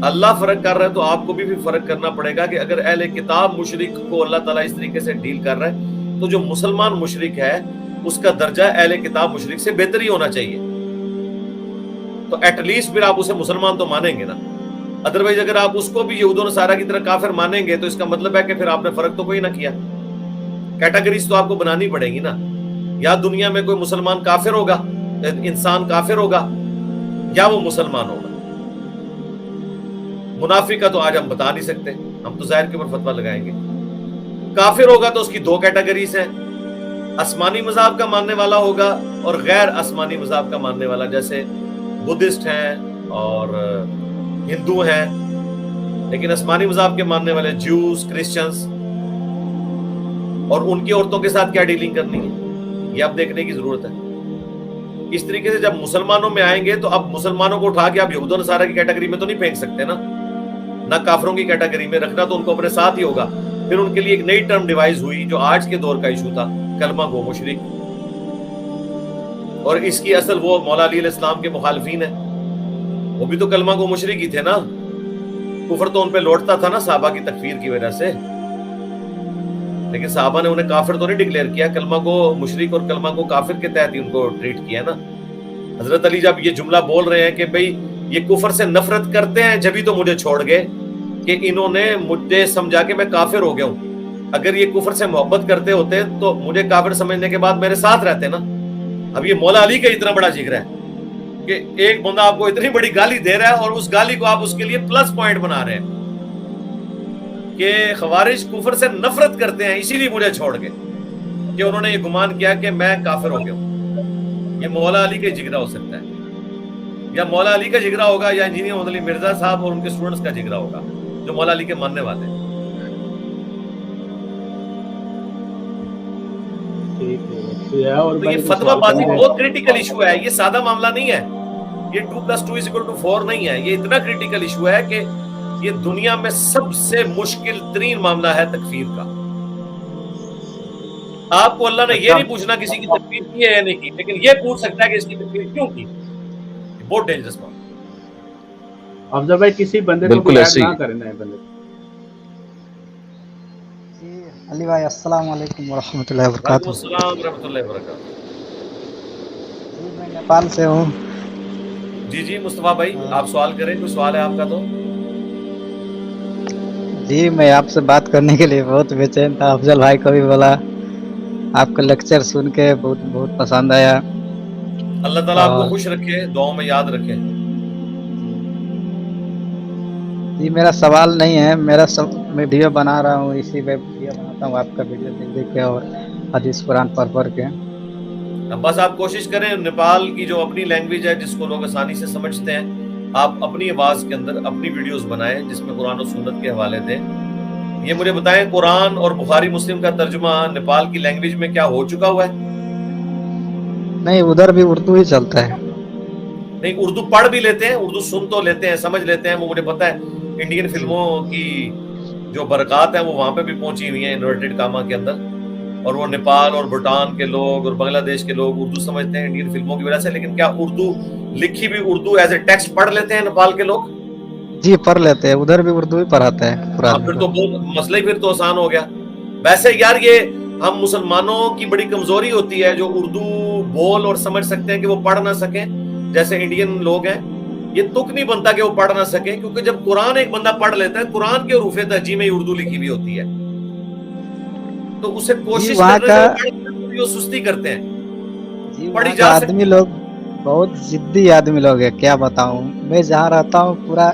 اللہ فرق کر رہا ہے تو آپ کو بھی فرق کرنا پڑے گا کہ اگر اہل کتاب مشرک کو اللہ تعالیٰ اس طریقے سے ڈیل کر رہا ہے، تو جو مسلمان مشرک ہے اس کا درجہ اہل کتاب مشرک سے بہتر ہی ہونا چاہیے۔ تو ایٹ لیسٹ پھر آپ اسے مسلمان تو مانیں گے نا، ادروائز اگر آپ اس کو بھی یہود و نصارہ کی طرح کافر مانیں گے تو اس کا مطلب ہے کہ پھر آپ نے فرق تو کوئی نہ کیا۔ کیٹیگریز تو آپ کو بنانی پڑیں گی نا، یا دنیا میں کوئی مسلمان کافر ہوگا، انسان کافر ہوگا، یا وہ مسلمان ہوگا۔ منافق کا تو آج ہم بتا نہیں سکتے، ہم تو ظاہر کے اوپر فتویٰ لگائیں گے۔ کافر ہوگا تو اس کی 2 کیٹیگریز ہیں، آسمانی مذہب کا ماننے والا ہوگا اور غیر آسمانی مذہب کا ماننے والا، جیسے بدھسٹ ہیں اور ہندو ہیں، لیکن آسمانی مذہب کے ماننے والے جوز، کرسچنز، اور ان کی عورتوں کے ساتھ کیا ڈیلنگ کرنی ہے یہ اب دیکھنے کی ضرورت ہے۔ اس طریقے سے جب مسلمانوں میں آئیں گے تو اب مسلمانوں کو اٹھا کے آپ یہود و نصارہ کی کیٹیگری میں تو نہیں پھینک سکتے نا، نہ کافروں کی کیٹیگری میں رکھنا تو ان کو اپنے ساتھ ہی ہوگا۔ پھر ان کے لیے ایک نئی ٹرم ڈیوائز ہوئی جو آج کے دور کا ایشو تھا، کلمہ گو مشرک، اور اس کی اصل وہ مولا علی علیہ السلام کے مخالفین ہیں، وہ بھی تو کلمہ گو مشرک ہی تھے نا، کفر تو ان پہ لوٹتا تھا نا صحابہ کی تکفیر کی وجہ سے، لیکن صحابہ نے انہیں کافر تو نہیں ڈکلیئر کیا، کلمہ گو مشرک اور کلمہ گو کافر کے تحت ہی ان کو ٹریٹ کیا نا۔ حضرت علی جب یہ جملہ بول رہے ہیں کہ بھئی یہ کفر سے نفرت کرتے ہیں جبھی تو مجھے چھوڑ گئے، کہ انہوں نے مجھے سمجھا کہ میں کافر ہو گیا ہوں، اگر یہ کفر سے محبت کرتے ہوتے تو مجھے کافر سمجھنے کے بعد میرے ساتھ رہتے نا۔ اب یہ مولا علی کا اتنا بڑا جگر ہے کہ ایک بندہ آپ کو اتنی بڑی گالی دے رہا ہے اور اس گالی کو آپ اس کے لیے پلس پوائنٹ بنا رہے ہیں کہ خوارج کفر سے نفرت کرتے ہیں اسی لیے مجھے چھوڑ گئے، کہ انہوں نے یہ گمان کیا کہ میں کافر ہو گیا ہوں۔ یہ مولا علی کا جگرا ہو سکتا ہے، یا مولا علی کا جگرا ہوگا، یا انجینئر محمد علی مرزا صاحب اور ان کے اسٹوڈنٹس کا جگرا ہوگا جو مولا علی کے ماننے والے ہیں۔ تو یہ فتویٰ بازی بہت کریٹیکل ایشو ہے، یہ سادہ معاملہ نہیں ہے، یہ 2+2=4 نہیں ہے، یہ اتنا کریٹیکل ایشو ہے کہ یہ دنیا میں سب سے مشکل ترین معاملہ ہے تکفیر کا۔ آپ کو اللہ نے یہ نہیں پوچھنا کسی کی تکفیر کی ہے یا نہیں کی، لیکن یہ پوچھ سکتا ہے کہ اس کی تکفیر کیوں کی۔ بہت ڈینجرس معاملہ۔ افضل بھائی کسی بندے کو بھی ایڈ نہ کرنا ہے بندے۔ علی بھائی السلام علیکم ورحمۃ اللہ وبرکاتہ۔ وعلیکم السلام ورحمۃ اللہ وبرکاتہ۔ جی میں نیپال سے ہوں۔ جی مصطفیٰ بھائی آپ سوال کریں، کوئی سوال ہے آپ کا تو؟ جی میں آپ سے بات کرنے کے لیے بہت بے چین تھا، افضل بھائی کو بھی بولا، آپ کا لیکچر سن کے بہت پسند آیا۔ اللہ تعالیٰ آپ کو خوش رکھے، دعاؤں میں یاد رکھے۔ جی میرا سوال نہیں ہے، میں ویڈیو بنا رہا ہوں، اسی پہ ویڈیو بناتا ہوں، آپ کا ویڈیو دیکھ کے اور حدیث قرآن پڑھ کے۔ بس آپ کوشش کریں نیپال کی جو اپنی لینگویج ہے جس کو لوگ آسانی سے سمجھتے ہیں، آپ اپنی آواز کے اندر اپنی ویڈیوز بنائیں جس میں قرآن و سنت کے حوالے دیں۔ یہ مجھے بتائیں قرآن اور بخاری مسلم کا ترجمہ نیپال کی لینگویج میں کیا ہو چکا ہوا ہے؟ نہیں ادھر بھی اردو ہی چلتا ہے۔ نہیں اردو پڑھ بھی لیتے ہیں، اردو سن تو لیتے ہیں، سمجھ لیتے ہیں، وہ مجھے پتا ہے انڈین فلموں کی جو برکات ہیں وہ وہاں پہ بھی پہنچی ہوئی ہیں انورٹڈ کاما کے اندر، اور وہ نیپال اور بھوٹان کے لوگ اور بنگلہ دیش کے لوگ اردو سمجھتے ہیں انڈین فلموں کی وجہ سے، لیکن کیا اردو لکھی بھی اردو ایز اے ٹیکسٹ پڑھ لیتے ہیں نیپال کے لوگ؟ جی پڑھ لیتے ہیں، ادھر بھی اردو ہی پڑھاتا ہے قرآن۔ پھر تو بہت مسئلہ ہی پھر تو آسان ہو گیا۔ ویسے یار یہ ہم مسلمانوں کی بڑی کمزوری ہوتی ہے جو اردو بول اور سمجھ سکتے ہیں کہ وہ پڑھ نہ سکیں، جیسے انڈین لوگ ہیں، یہ تک نہیں بنتا کہ وہ پڑھ نہ سکے، کیونکہ جب قرآن ایک بندہ پڑھ لیتا ہے، قرآن کے حروف تہجی میں اردو لکھی ہوئی ہوتی ہے، تو اسے کوشش وہاں کرنے کا سے وہ سستی کرتے ہیں، جی پڑھی وہاں جا کا سکتی آدمی لوگ بہت ضدی آدمی لوگ ہے، کیا بتاؤں میں جہاں رہتا ہوں پورا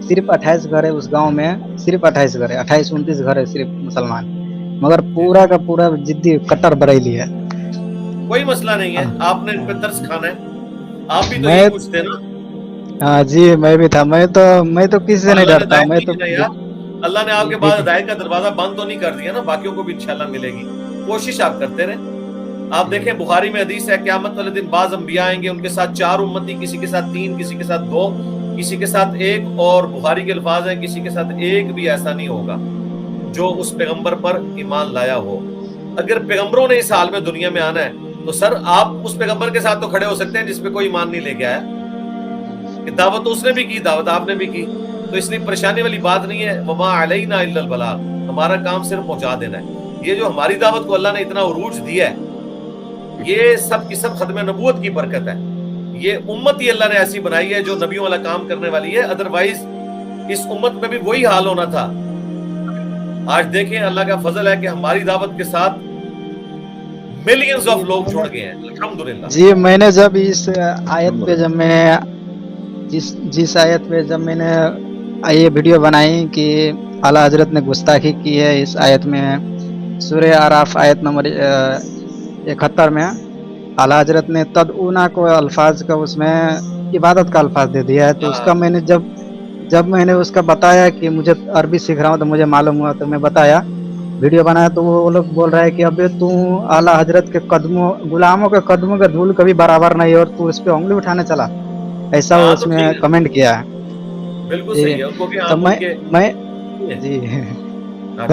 صرف 28 گھر ہے اس گاؤں میں، صرف 28 گھر ہے، 28-29 گھر ہے صرف مسلمان، مگر پورا کا پورا ضدی کٹر بریلی ہے۔ کوئی مسئلہ نہیں ہے، آپ نے ان پہ ترس کھانا ہے، آپ بھی تو میں یہی کچھ تھے نا۔ ہاں جی میں بھی تھا، میں تو کسی سے اور نہیں اللہ نے ڈرتا ہوں، ہدایت میں کی تو نا یار، اللہ نے آپ کے جی بعد ہدایت کا دروازہ بند تو نہیں کر دیا نا، باقیوں کو بھی انشاءاللہ ملے گی، کوشش آپ کرتے رہیں۔ آپ دیکھیں بخاری میں حدیث ہے، قیامت والے دن بعض انبیاء آئیں گے، ان کے ساتھ 4 امتی، کسی کے ساتھ 3، کسی کے ساتھ 2، کسی کے ساتھ 1، اور بخاری کے الفاظ ہیں کسی کے ساتھ 1 بھی ایسا نہیں ہوگا جو اس پیغمبر پر ایمان لایا ہو۔ اگر پیغمبروں نے اس حال میں دنیا میں آنا ہے تو سر آپ اس پیغمبر کے ساتھ تو کھڑے ہو سکتے ہیں جس پہ کوئی ایمان نہیں لے کے آیا، کہ دعوت تو اس نے بھی کی، دعوت آپ نے بھی کی، تو اس لیے پریشانی والی بات نہیں ہے۔ وما علینا الا البلاغ، ہمارا کام صرف پہنچا دینا ہے۔ یہ جو ہماری دعوت کو اللہ نے اتنا عروج دیا ہے، یہ سب کی سب ختم نبوت کی برکت ہے۔ یہ امت ہی اللہ نے ایسی بنائی ہے جو نبیوں والا کام کرنے والی ہے، ادروائز اس امت میں بھی وہی حال ہونا تھا۔ آج دیکھیں اللہ کا فضل ہے کہ ہماری دعوت کے ساتھ ملینز آف لوگ جڑ گئے ہیں، الحمدللہ۔ جی میں نے جب اس آیت پہ جب میں نے جس آیت پہ جب میں نے یہ ویڈیو بنائی کہ اعلیٰ حضرت نے گستاخی کی ہے اس آیت میں، سورہ اعراف آیت نمبر 71 میں اعلیٰ حضرت نے تدعونا کو الفاظ کا اس میں عبادت کا الفاظ دے دیا ہے، تو اس کا میں نے جب میں نے اس کا بتایا کہ مجھے عربی سیکھ رہا ہوں تو مجھے معلوم ہوا، تو میں بتایا ویڈیو بنایا، تو وہ لوگ بول رہے ہیں کہ ابھی تو اعلیٰ حضرت کے قدموں، غلاموں کے قدموں کا دھول کبھی برابر نہیں، اور تو اس پہ انگلی اٹھانے چلا، ایسا وہ ہاں اس تو میں ٹھیک ہے، کمنٹ کیا ہے۔ بالکل جی صحیح ہے، ان کو کہ تو ہم ان کے میں جی اچھا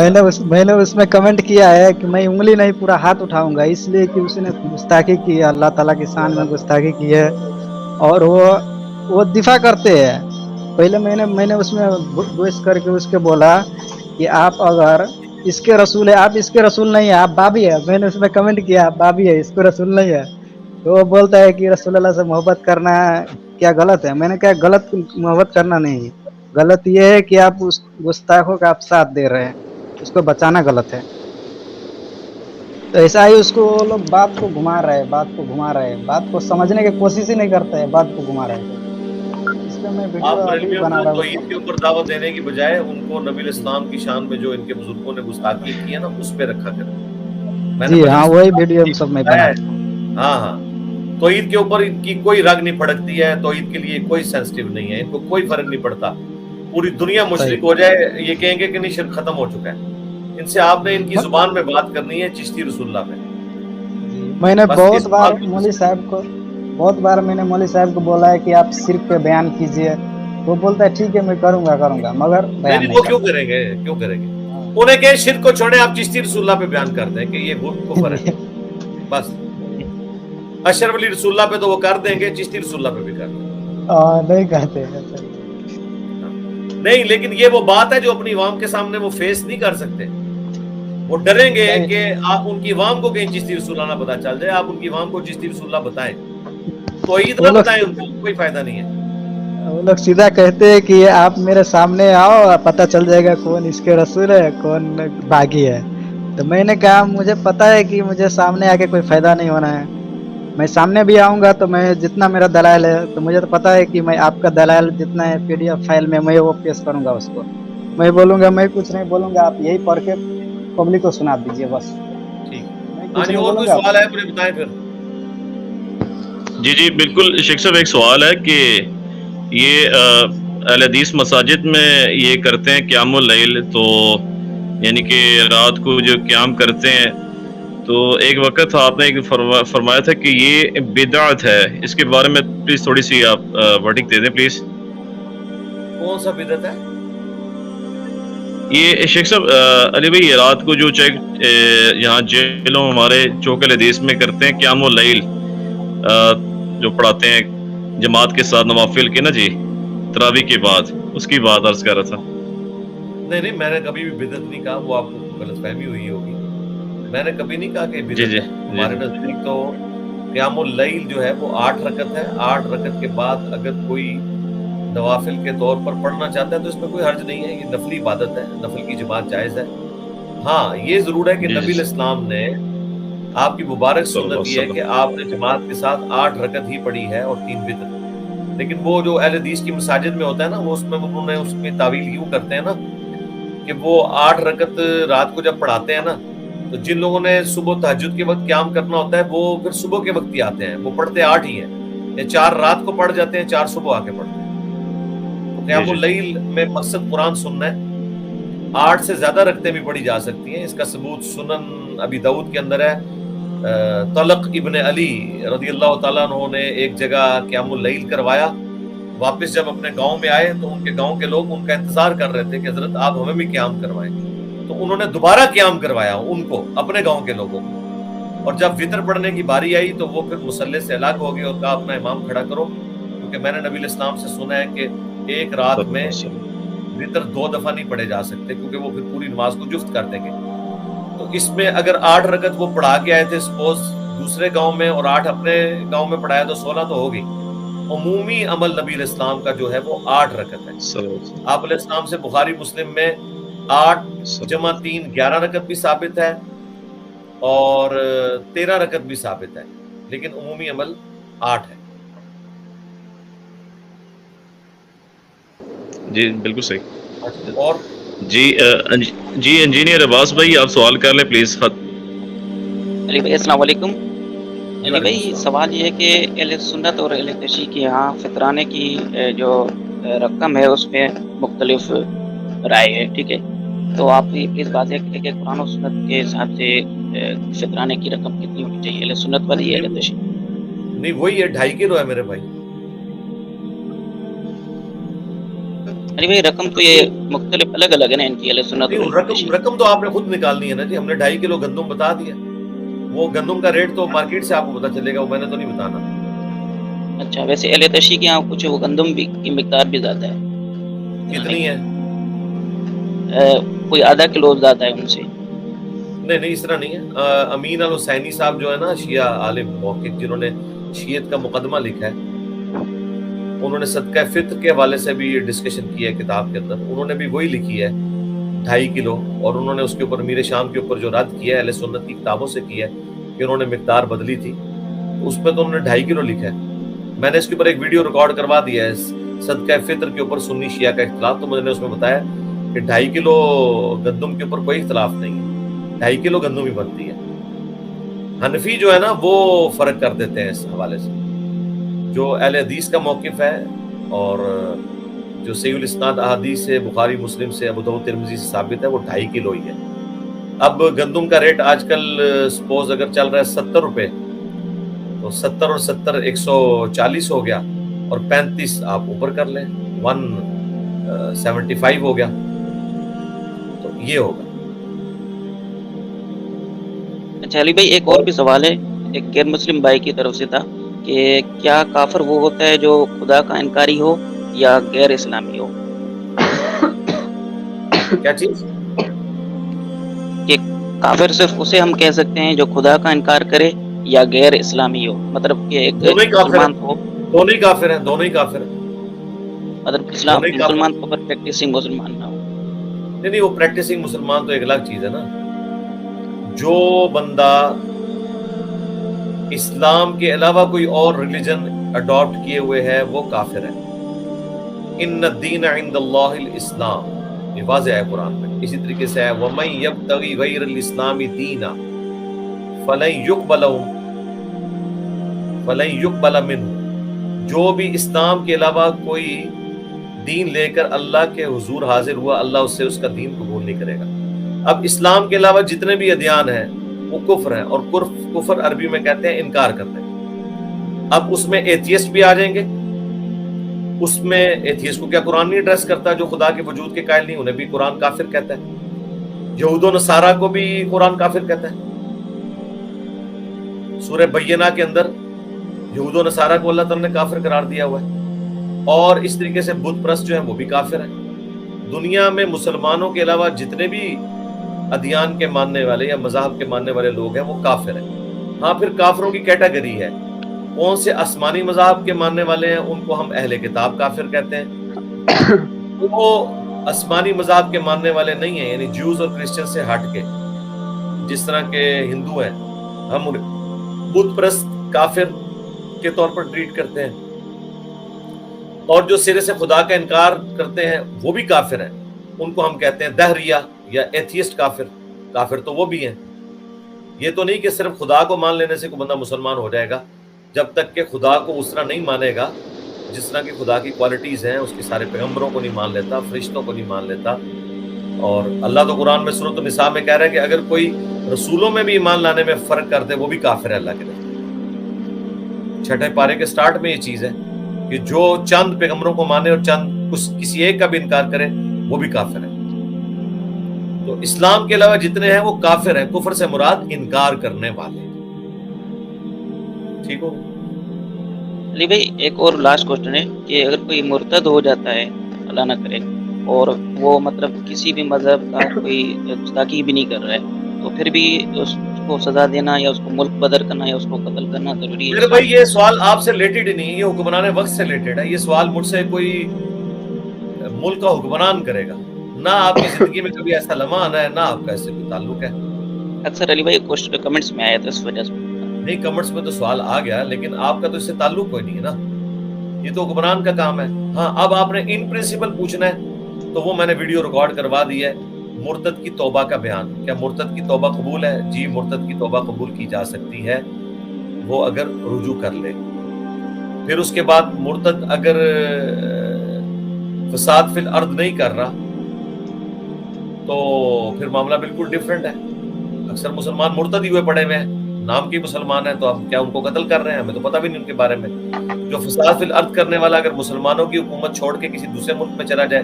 میں نے اس میں کمنٹ کیا ہے کہ میں انگلی نہیں پورا ہاتھ اٹھاؤں گا، اس لیے کہ اس نے گستاخی کی ہے، اللہ تعالیٰ کی شان میں گستاخی کی ہے، اور وہ دفاع کرتے ہیں۔ پہلے میں نے اس میں بحث کر کے اس کے بولا کہ آپ اگر اس کے رسول ہے، آپ اس کے رسول نہیں ہے، آپ بابی ہے۔ میں نے اس میں کمنٹ کیا آپ بابی ہے، اس کو رسول نہیں ہے، تو وہ بولتا ہے کہ رسول اللہ سے محبت کرنا کیا غلط ہے؟ میں نے کہا غلط محبت کرنا نہیں ہے، غلط یہ ہے کہ آپ اس گستاخوں کا آپ ساتھ دے رہے ہیں، اس کو بچانا غلط ہے۔ تو ایسا ہی اس کو وہ لوگ بات کو گھما رہے ہیں، بات کو سمجھنے کی کوشش ہی نہیں کرتے ہیں، بات کو گھما رہے ہیں۔ اس پہ میں ویڈیو آپ ابھی بریلویوں بنا کو رہا ہوں۔ توحید کے اوپر دعوت دینے کی بجائے ان کو نبی الاسلام کی شان میں جو ان کے بزرگوں نے گستاخی کی ہے نا اس پہ رکھا کریں۔ میں نے جی ہاں مجلس وہی ویڈیو سب میں بتایا بنا ہے، ہاں ہاں، توحید کے اوپر ان کی کوئی رگ نہیں پھڑکتی ہے، توحید کے لیے کوئی سینسٹیو نہیں ہے، ان کو کوئی فرق نہیں پڑتا، پوری دنیا صحیح۔ مشرک ہو جائے یہ کہیں گے کہ نہیں شرک ختم ہو چکا ہے۔ ان سے آپ نے ان کی زبان میں بات کرنی ہے، چشتی رسول اللہ پہ، میں نے بس بہت اس بار بات پہ مولوی صاحب کو میں نے مولوی صاحب کو بولا ہے کہ آپ شرک پہ بیان کیجئے، وہ بولتا ہے ٹھیک ہے میں کروں گا، مگر بیان نہیں نہیں وہ کیوں کرتا۔ کریں گے، کیوں کریں گے؟ انہیں کہ شرک کو چھوڑیں، آپ چشتی رسول اللہ پہ بیان کر دیں کہ یہ کفر ہے، بس۔ اشرف علی رسول اللہ پہ تو وہ کر دیں گے، چشتی رسول اللہ پہ بھی کر دیں گے، نہیں کرتے ہیں۔ نہیں، لیکن یہ وہ بات ہے جو اپنی عوام کے سامنے وہ فیس نہیں کر سکتے، وہ ڈریں گے نہیں کہ آپ ان کی عوام کو کہیں چشتی رسول اللہ نہ پتا چل جائے، آپ ان کی عوام کو چشتی رسول اللہ بتائیں، توحید وہ نہ لوگ بتائیں، ان کو کوئی فائدہ نہیں ہے۔ سیدھا کہتے ہیں کہ آپ میرے سامنے آؤ، پتہ چل جائے گا کون اس کے رسول ہے کون باغی ہے۔ تو میں نے کہا مجھے پتا ہے کہ مجھے سامنے آ کے کوئی فائدہ نہیں ہونا ہے، میں سامنے بھی آؤں گا تو میں جتنا میرا دلائل ہے تو مجھے تو پتا ہے کہ میں آپ کا دلائل جتنا ہے PDF فائل میں وہ پیش کروں گا، اس کو میں بولوں گا، میں کچھ نہیں بولوں گا، آپ یہی پڑھ کے پبلک کو سنا دیجیے بس، ٹھیک، میں ہاں کچھ جی، نہیں اور بولوں کوئی گا۔ سوال ہے مجھے بتائیں پھر۔ جی بالکل شیخ صاحب، ایک سوال ہے کہ یہ اہل حدیث مساجد میں یہ کرتے ہیں قیام اللیل، تو یعنی کہ رات کو جو قیام کرتے ہیں، تو ایک وقت آپ نے ایک فرمایا تھا کہ یہ بدعت ہے، اس کے بارے میں پلیز تھوڑی سی آپ ورڈنگ دے دیں پلیز۔ کون سا بدعت ہے؟ یہ شیخ صاحب علی بھائی، یہ رات کو جو یہاں جیلوں ہمارے چوک الحدیث میں کرتے ہیں قیام اللیل، جو پڑھاتے ہیں جماعت کے ساتھ نوافل کے نا جی، تراویح کے بعد، اس کی بات عرض کر رہا تھا۔ نہیں، میں نے کبھی بھی بدعت نہیں کہا، وہ آپ کو غلط فہمی ہوئی ہوگی، میں نے کبھی نہیں کہا کہ جی بدعت جی ہے، جی ہمارے نزدیک تو قیام اللیل جو ہے وہ 8 رکعت ہے. 8 رکعت کے بعد اگر کوئی نوافل کے طور پر پڑھنا چاہتا ہے تو اس میں کوئی حرج نہیں ہے. یہ نفلی عبادت ہے, نفل کی جماعت جائز ہے. ہاں یہ ضرور ہے کہ نبی الاسلام نے آپ کی مبارک سنت یہ ہے کہ آپ نے جماعت کے ساتھ 8 رکعت ہی پڑھی ہے اور 3 وتر. لیکن وہ جو اہل حدیث کی مساجد میں ہوتا ہے نا, وہ اس میں انہوں نے اس میں تعویل یوں کرتے ہیں نا کہ وہ 8 رکعت رات کو جب پڑھاتے ہیں نا, تو جن لوگوں نے صبح تہجد کے وقت قیام کرنا ہوتا ہے وہ پھر صبح کے وقت ہی آتے ہیں, وہ پڑھتے 8 ہی ہیں, یا 4 رات کو پڑھ جاتے ہیں, 4 صبح آ کے پڑھتے ہیں. تو قیام اللیل میں مقصد قرآن سننا ہے. 8 سے زیادہ رکعتیں بھی پڑھی جا سکتی ہیں. اس کا ثبوت سنن ابی داؤد کے اندر ہے. طلق ابن علی رضی اللہ تعالیٰ عنہ نے ایک جگہ قیام اللیل کروایا. واپس جب اپنے گاؤں میں آئے تو ان کے گاؤں کے لوگ ان کا انتظار کر رہے تھے کہ حضرت آپ ہمیں بھی قیام کروائیں. تو انہوں نے دوبارہ قیام کروایا ان کو, اپنے گاؤں کے لوگوں کو. اور جب وطر پڑھنے کی باری آئی تو وہ پھر مصلی سے الگ ہو گئے اور کہا اپنا امام کھڑا کرو, کیونکہ میں نے نبی الاسلام سے سنا ہے کہ ایک رات میں وطر 2 دفعہ نہیں پڑھے جا سکتے, کیونکہ وہ پھر پوری نماز کو جفت کر دیں گے. تو اس میں اگر 8 رکعت وہ پڑھا کے آئے تھے سپوز دوسرے گاؤں میں, اور 8 اپنے گاؤں میں پڑھایا تو 16 تو ہو گئی. عمومی عمل نبی الاسلام کا جو ہے وہ 8 رکعت ہے. آپ علیہ السلام سے بخاری مسلم میں 8 جمع 3 11 رکعت بھی ثابت ہے اور 13 رکعت بھی ثابت ہے, لیکن عمومی عمل 8 ہے. جی بالکل صحیح. اور جی انجینئر عباس بھائی آپ سوال کر لیں پلیز. علی بھائی السلام علیکم. علی بھائی سوال یہ ہے کہ اہل سنت اور اہل تشیع کے یہاں فطرانے کی جو رقم ہے اس میں مختلف رائے ہے, ٹھیک ہے, تو آپ پلیز واضح کریں کہ قرآن و سنت کے حساب سے فطرانے کی رقم کتنی ہونی چاہیے, اہل سنت والی یا اہل تشیع؟ نہیں وہی ہے 2.5 کلو ہے میرے بھائی. علی بھائی رقم تو یہ مختلف الگ الگ ہے نا ان کی, اہل سنت اور رقم تو آپ نے خود نکالنی ہے نا جی. ہم نے 2.5 کلو گندم بتا دیا, وہ گندم کا ریٹ تو مارکیٹ سے آپ کو پتا چلے گا, وہ میں نے تو نہیں بتانا. اچھا ویسے اہل تشیع کے یہاں کچھ وہ گندم بھی کی مقدار بھی زیادہ ہے. کتنی ہے؟ کوئی آدھا کلو زیادہ ہے ان سے. نہیں اس طرح نہیں ہے. امین الحسینی صاحب جو ہے نا شیعہ عالم محقق جنہوں نے شیعت کا مقدمہ لکھا ہے, انہوں نے صدقہ فطر کے حوالے سے بھی ڈسکشن کی ہے کتاب کے اندر. انہوں نے بھی وہی لکھی ہے 2.5 کلو, اور انہوں نے اس کے اوپر میر شام کے اوپر جو رد کیا ہے اہل سنت کی کتابوں سے کیا ہے کہ انہوں نے مقدار بدلی تھی, اس پہ تو انہوں نے 2.5 کلو لکھا ہے. میں نے اس کے اوپر ایک ویڈیو ریکارڈ کروا دیا ہے صدقہ فطر کے اوپر سنی شیعہ کا اختلاف, تو مجھے نے اس میں بتایا کہ 2.5 کلو گندم کے اوپر کوئی اختلاف نہیں ہے, 2.5 کلو گندم ہی بنتی ہے. حنفی جو ہے نا وہ فرق کر دیتے ہیں اس حوالے سے. جو اہل حدیث کا موقف ہے اور جو صحیح الاسناد احادیث سے بخاری مسلم سے ابو داؤد ترمذی سے ثابت ہے وہ 2.5 کلو ہی ہے. اب گندم کا ریٹ آج کل سپوز اگر چل رہا ہے 70 روپے, تو 70 اور 70 140 ہو گیا, اور 35 آپ اوپر کر لیں 175 ہو گیا, تو یہ ہوگا. اچھا علی بھائی ایک اور بھی سوال ہے, ایک غیر مسلم بھائی کی طرف سے تھا کہ کیا کافر وہ ہوتا ہے جو خدا کا انکاری ہو یا غیر اسلامی ہو؟ کیا چیز؟ کہ کافر صرف اسے ہم کہہ سکتے ہیں جو خدا کا انکار کرے یا غیر اسلامی ہو, مطلب کہ ایک مسلمان ہو. دونوں ہی کافر ہیں, دونوں ہی کافر ہیں. مطلب اسلام مسلمان کو پر پریکٹسنگ مسلمان نہ ہو. نہیں وہ پریکٹسنگ مسلمان تو ایک الگ چیز ہے نا. جو بندہ اسلام کے علاوہ کوئی اور ریلیجن اڈاپٹ کیے ہوئے ہے وہ کافر ہے. ان الدین عند اللہ الاسلام, یہ واضح ہے قرآن میں. اسی طریقے سے ہے وَمَن يَبْتَغِ غَيْرَ الْإِسْلَامِ دِينًا فَلَن يُقْبَلَ مِنْهُ, جو بھی اسلام کے علاوہ کوئی دین لے کر اللہ کے حضور حاضر ہوا, اللہ اس سے اس کا دین قبول نہیں کرے گا. اب اسلام کے علاوہ جتنے بھی ادیان ہیں وہ کفر ہیں, اور کفر عربی میں کہتے ہیں انکار کرتے ہیں. اب اس میں ایتھیسٹ بھی آ جائیں گے. اس میں ایتھیسٹ کو کیا قرآن نہیں ایڈریس کرتا, جو خدا کے وجود کے قائل نہیں انہیں بھی قرآن کافر کہتا ہے. یہود و نصارہ کو بھی قرآن کافر کہتا ہے. سورہ بینہ کے اندر یہود و نصارہ کو اللہ تعالیٰ نے کافر قرار دیا ہوا ہے. اور اس طریقے سے بت پرست جو ہیں وہ بھی کافر ہیں. دنیا میں مسلمانوں کے علاوہ جتنے بھی ادیان کے ماننے والے یا مذاہب کے ماننے والے لوگ ہیں وہ کافر ہیں. ہاں پھر کافروں کی کیٹیگری ہے, کون سے آسمانی مذاہب کے ماننے والے ہیں ان کو ہم اہل کتاب کافر کہتے ہیں. وہ آسمانی مذاہب کے ماننے والے نہیں ہیں، یعنی جوز اور کرسچن سے ہٹ کے، جس طرح کے ہندو ہیں ہم بت پرست کافر کے طور پر ٹریٹ کرتے ہیں، اور جو سرے سے خدا کا انکار کرتے ہیں وہ بھی کافر ہیں، ان کو ہم کہتے ہیں دہریہ یا ایتھیسٹ کافر. کافر تو وہ بھی ہیں. یہ تو نہیں کہ صرف خدا کو مان لینے سے کوئی بندہ مسلمان ہو جائے گا، جب تک کہ خدا کو اس طرح نہیں مانے گا جس طرح کی خدا کی کوالٹیز ہیں، اس کے سارے پیغمبروں کو نہیں مان لیتا، فرشتوں کو نہیں مان لیتا. اور اللہ تو قرآن میں سورۃ النساء میں کہہ رہا ہے کہ اگر کوئی رسولوں میں بھی ایمان لانے میں فرق کر دے وہ بھی کافر ہے اللہ کے نزدیک. 6 پارے کے سٹارٹ میں یہ چیز ہے کہ جو چند پیغمبروں کو مانے اور چند کسی ایک کا بھی انکار کرے وہ بھی کافر ہے. تو اسلام کے علاوہ جتنے ہیں وہ کافر ہیں. کفر سے مراد انکار کرنے والے. ٹھیک ہو؟ علی بھائی ایک اور لاسٹ کوشچن ہے کہ اگر کوئی مرتد ہو جاتا ہے اللہ نہ کرے اور وہ مطلب کسی بھی مذہب کا کوئی گستاخی بھی نہیں کر رہا ہے تو پھر بھی اس کو سزا دینا یا اس کو ملک بدر کرنا یا اس کو قتل کرنا ضروری ہے؟ میرے بھائی یہ سوال آپ سے ریلیٹڈ ہی نہیں ہے، یہ حکمران وقت سے ریلیٹڈ ہے. یہ سوال مجھ سے کوئی ملک کا حکمران کرے گا. نہ آپ کی زندگی میں کبھی ایسا لمحہ آنا ہے، نہ آپ کا اس سے کوئی تعلق ہے. اکثر علی بھائی کمنٹس میں آیا تھا اس وجہ سے. نہیں، کمنٹس میں تو سوال آ گیا لیکن آپ کا تو اس سے تعلق کوئی نہیں ہے نا. یہ تو حکمران کا کام ہے. ہاں اب آپ نے ان پرنسپل پوچھنا ہے تو وہ میں نے ویڈیو ریکارڈ کروا دی ہے. مرتد کی توبہ کا بیان. کیا مرتد کی توبہ قبول ہے؟ جی مرتد کی توبہ قبول کی جا سکتی ہے وہ اگر رجوع کر لے. پھر اس کے بعد مرتد اگر فساد فی الارض نہیں کر رہا تو پھر معاملہ بالکل ڈیفرنٹ ہے. اکثر مسلمان مرتد ہی ہوئے پڑے ہوئے ہیں، نام کی مسلمان ہیں، تو ہم کیا ان کو قتل کر رہے ہیں؟ ہمیں تو پتہ بھی نہیں ان کے بارے میں. جو فساد فی الارض کرنے والا اگر مسلمانوں کی حکومت چھوڑ کے کسی دوسرے ملک میں چلا جائے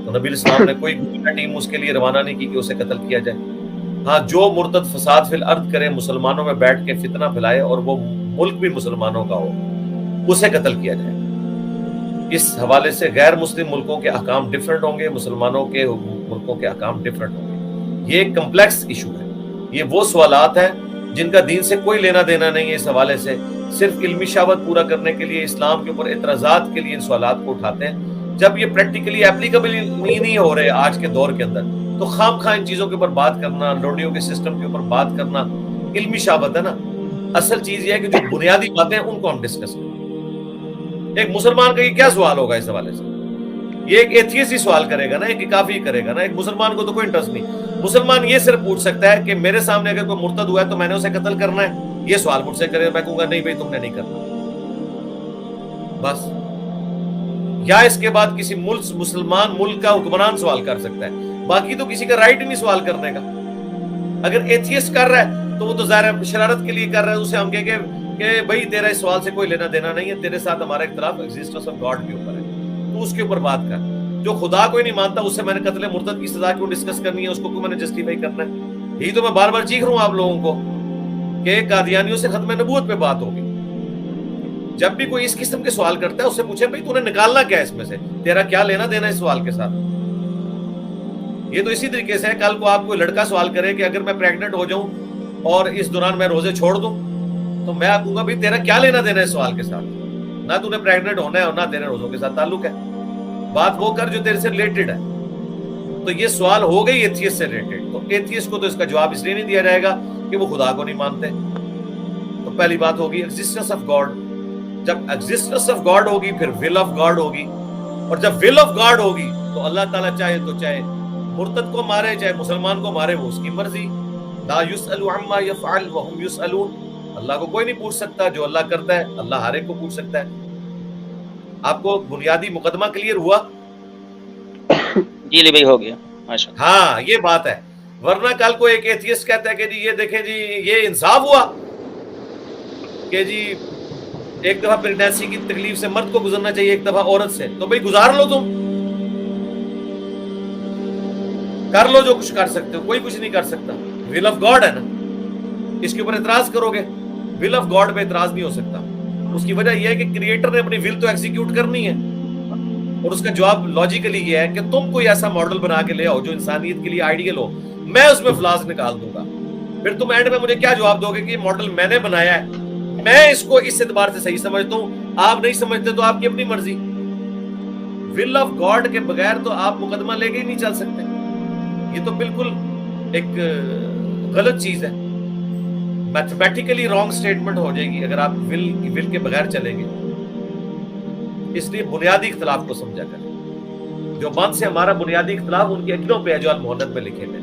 تو نبی الاسلام نے کوئی ٹیم اس کے لیے روانہ نہیں کی کہ اسے قتل کیا جائے. ہاں جو مرتد فساد فی الارض کرے، مسلمانوں میں بیٹھ کے فتنہ پھیلائے اور وہ ملک بھی مسلمانوں کا ہو، اسے قتل کیا جائے. اس حوالے سے غیر مسلم ملکوں کے احکام ڈیفرنٹ ہوں گے، مسلمانوں کے ملکوں کے احکام ڈیفرنٹ ہوں گے. یہ ایک کمپلیکس ایشو ہے. یہ وہ سوالات ہیں جن کا دین سے کوئی لینا دینا نہیں ہے. اس حوالے سے صرف علمی شہوت پورا کرنے کے لیے، اسلام کے اوپر اعتراضات کے لیے ان سوالات کو اٹھاتے ہیں. جب یہ پریکٹیکلی اپلیکیبل نہیں ہو رہے آج کے دور کے اندر تو خام خواہ ان چیزوں کے اوپر بات کرنا، لوڈیوں کے سسٹم کے اوپر بات کرنا علمی شہوت ہے نا. اصل چیز یہ ہے کہ جو بنیادی باتیں ہیں ان کو ہم ڈسکس کریں. ایک مسلمان کا یہ کیا سوال ہوگا اس حوالے سے؟ یہ ایک ایتھیسٹ ہی سوال کرے گا نا، ایک کافی کرے گا نا. ایک مسلمان کو تو کوئی انٹرسٹ نہیں. مسلمان یہ صرف پوچھ سکتا ہے کہ میرے سامنے اگر کوئی مرتد ہوا ہے تو میں نے اسے قتل کرنا ہے. یہ سوال مجھ سے کرے، میں کہوں گا نہیں بھائی تم نے نہیں کرنا بس. یا اس کے بعد کسی مسلمان ملک کا حکمران سوال کر سکتا ہے، باقی تو کسی کا رائٹ ہی نہیں سوال کرنے کا. اگر ایتھیسٹ کر رہا ہے تو وہ تو ظاہر شرارت کے لیے کر رہا ہے. اسے ہم کہیں گے کہ بھائی تیرا اس سوال سے کوئی لینا دینا نہیں ہے، تیرے ساتھ ہمارا اختلاف ایگزسٹنس آف گاڈ کے اوپر ہے، تو اس کے اوپر بات کر. جو خدا کوئی نہیں مانتا اس سے میں نے قتل مرتد کی سزا کیوں ڈسکس کرنی ہے؟ اس کو کیوں میں نے جسٹیفائی کرنا ہے؟ یہی تو میں بار بار چیخ رہا ہوں آپ لوگوں کو کہ قادیانیوں سے ختم نبوت پہ بات ہوگی. جب بھی کوئی اس قسم کے سوال کرتا ہے اس سے پوچھے بھائی تو نے نکالنا کیا ہے اس میں سے؟ تیرا کیا لینا دینا اس سوال کے ساتھ؟ یہ تو اسی طریقے سے کل کو آپ کوئی لڑکا سوال کرے کہ اگر میں پریگننٹ ہو جاؤں اور اس دوران میں روزے چھوڑ دوں تو میں آپ کہوں گا بھائی تیرا کیا لینا دینا اس سوال کے ساتھ؟ نہ تو نے پریگننٹ ہونا ہے اور نہ تیرے روزوں کے ساتھ تعلق ہے. بات وہ کر جو تیرے سے ریلیٹڈ ہے. تو یہ سوال ہو گئی ایتھیسٹ سے ریلیٹڈ. تو ایتھیسٹ کو تو اس کا جواب اس لیے نہیں دیا جائے گا کہ وہ خدا کو نہیں مانتے. تو پہلی بات ہوگی ایگزسٹنس آف گاڈ. جب ایگزسٹنس آف گاڈ ہوگی پھر ول آف گاڈ ہوگی، اور جب ول آف گاڈ ہوگی تو اللہ تعالیٰ چاہے تو چاہے مرتد کو مارے چاہے مسلمان کو مارے، وہ اس کی مرضی. لا يسأل عما يفعل وهم يسألون. اللہ کو کوئی نہیں پوچھ سکتا، جو اللہ کرتا ہے اللہ ہر ایک کو پوچھ سکتا ہے. آپ کو بنیادی مقدمہ کلیئر ہوا؟ جی علی بھائی ہو گیا ماشاءاللہ. ہاں یہ بات ہے. ورنہ کل کو ایک ایتھیسٹ کہتا ہے کہ جی یہ دیکھیں جی یہ انصاف ہوا کہ جی ایک دفعہ پریگنینسی کی تکلیف سے مرد کو گزرنا چاہیے ایک دفعہ عورت سے، تو بھائی گزار لو، تم کر لو جو کچھ کر سکتے ہو. کوئی کچھ نہیں کر سکتا. ول آف گاڈ ہے نا. اس کے اوپر اعتراض کرو گے؟ ول آف گاڈ پہ اعتراض نہیں ہو سکتا. اس کی وجہ یہ ہے کہ کریٹر نے اپنی ول تو ایگزیکیوٹ کرنی ہے، اور اس کا جواب لاجیکلی یہ ہے کہ تم کوئی ایسا ماڈل بنا کے لے آؤ جو انسانیت کے لیے آئیڈیل ہو، میں اس میں فلاز نکال دوں گا. پھر تم اینڈ میں مجھے کیا جواب دو گے کہ یہ ماڈل میں نے بنایا ہے، میں اس کو اس اعتبار سے صحیح سمجھتا ہوں، آپ نہیں سمجھتے تو آپ کی اپنی مرضی. ول آف گاڈ کے بغیر تو آپ مقدمہ لے کے ہی نہیں چل سکتے. یہ تو بالکل ایک غلط چیز ہے، میتھمیٹیکلی رانگ سٹیٹمنٹ ہو جائے گی اگر آپ ول کے بغیر چلیں گے. اس لیے بنیادی اختلاف کو سمجھا کریں. دیوبند سے ہمارا بنیادی اختلاف ان کے عقیدوں پہ ہے جو المحنت میں لکھے ہوئے.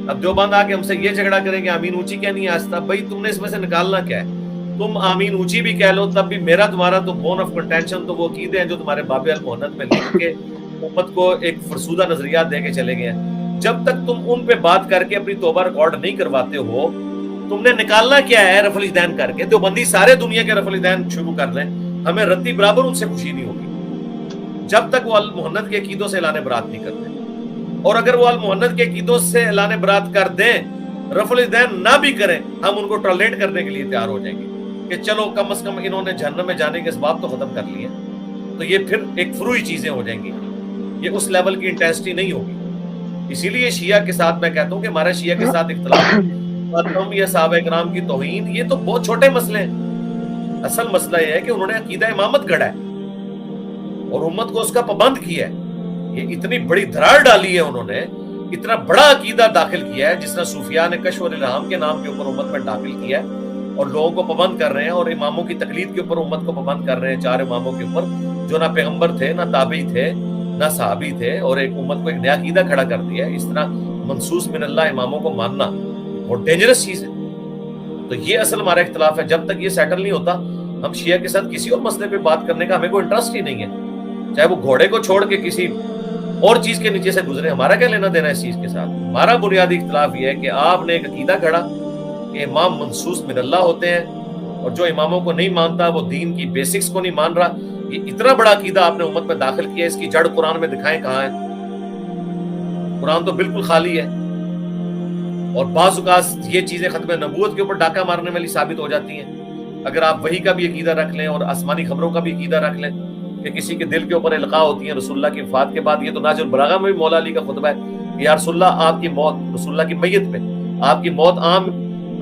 اب دیوبند آ کے ہم سے یہ جھگڑا کریں کہ آمین اونچی کیا نہیں ہے آستہ. بھائی تم نے اس میں سے نکالنا کیا ہے؟ تم آمین اونچی بھی کہہ لو تب بھی میرا تمہارا تو بون آف کنٹینشن تو وہ عقیدے ہیں جو تمہارے باب المحنت میں لکھ کے امت کو ایک فرسودہ نظریات دے کے چلے گئے ہیں. جب تک تم ان پہ بات کر کے اپنی توبہ ریکارڈ نہیں کرواتے ہو، تم نے نکالنا کیا ہے رفع الیدین کر کے؟ دیوبندی سارے دنیا کے رفع الیدین شروع کر دیں، ہمیں رتی برابر ان سے خوشی نہیں ہوگی جب تک وہ المحنت کے عقیدوں سے اعلان برات نہیں کرتے. اور اگر وہ المحنت کے عقیدوں سے اعلان برات کر دیں، رفع الیدین نہ بھی کریں، ہم ان کو ٹالریٹ کرنے کے لیے تیار ہو جائیں گے کہ چلو کم از کم انہوں نے جہنم میں جانے کے اسباب تو ختم کر لیے. تو یہ پھر ایک فروئی چیزیں ہو جائیں گی، یہ اس لیول کی انٹینسٹی نہیں ہوگی. اسی لیے شیعہ کے ساتھ میں کہتا ہوں کہ ہمارا شیعہ کے ساتھ اختلاف یا صحابہ کرام کی توہین یہ تو بہت چھوٹے مسئلے ہیں. اصل مسئلہ یہ ہے کہ انہوں نے عقیدہ امامت گڑھا ہے اور امت کو اس کا پابند کیا ہے. یہ اتنی بڑی دھرار ڈالی ہے انہوں نے، اتنا بڑا عقیدہ داخل کیا ہے جس طرح صوفیاء نے کشف الالہام کے نام کے اوپر امت میں داخل کیا ہے اور لوگوں کو پابند کر رہے ہیں، اور اماموں کی تقلید کے اوپر امت کو پابند کر رہے ہیں، 4 اماموں کے اوپر جو نہ پیغمبر تھے، نہ تابعی تھے، نہ صحابی تھے، اور ایک امت کو ایک نیا عقیدہ کھڑا کر دیا ہے. اس طرح منصوص من اللہ اماموں کو ماننا بہت ڈینجرس چیز ہے. تو یہ اصل ہمارا اختلاف ہے. جب تک یہ سیٹل نہیں ہوتا، ہم شیعہ کے ساتھ کسی اور مسئلے پہ بات کرنے کا ہمیں کوئی انٹرسٹ ہی نہیں ہے. چاہے وہ گھوڑے کو چھوڑ کے کسی اور چیز کے نیچے سے گزرے، ہمارا کیا لینا دینا اس چیز کے ساتھ. ہمارا بنیادی اختلاف یہ ہے کہ آپ نے ایک عقیدہ کھڑا کہ امام منصوص من اللہ ہوتے ہیں، اور جو اماموں کو نہیں مانتا وہ دین کی بیسکس کو نہیں مان رہا. یہ اتنا بڑا عقیدہ آپ نے امت میں داخل کیا، اس کی جڑ قرآن میں دکھائیں کہاں ہے؟ قرآن تو بالکل خالی ہے. اور بعض اوقات یہ چیزیں ختم نبوت کے اوپر ڈاکہ مارنے والی ثابت ہو جاتی ہیں. اگر آپ وحی کا بھی عقیدہ رکھ لیں اور آسمانی خبروں کا بھی عقیدہ رکھ لیں کہ کسی کے دل کے اوپر القاء ہوتی ہیں رسول اللہ کی وفات کے بعد. یہ تو ناج البلاغہ میں بھی مولا علی کا خطبہ ہے کہ یا رسول اللہ آپ کی موت، رسول اللہ کی میت پہ آپ کی موت عام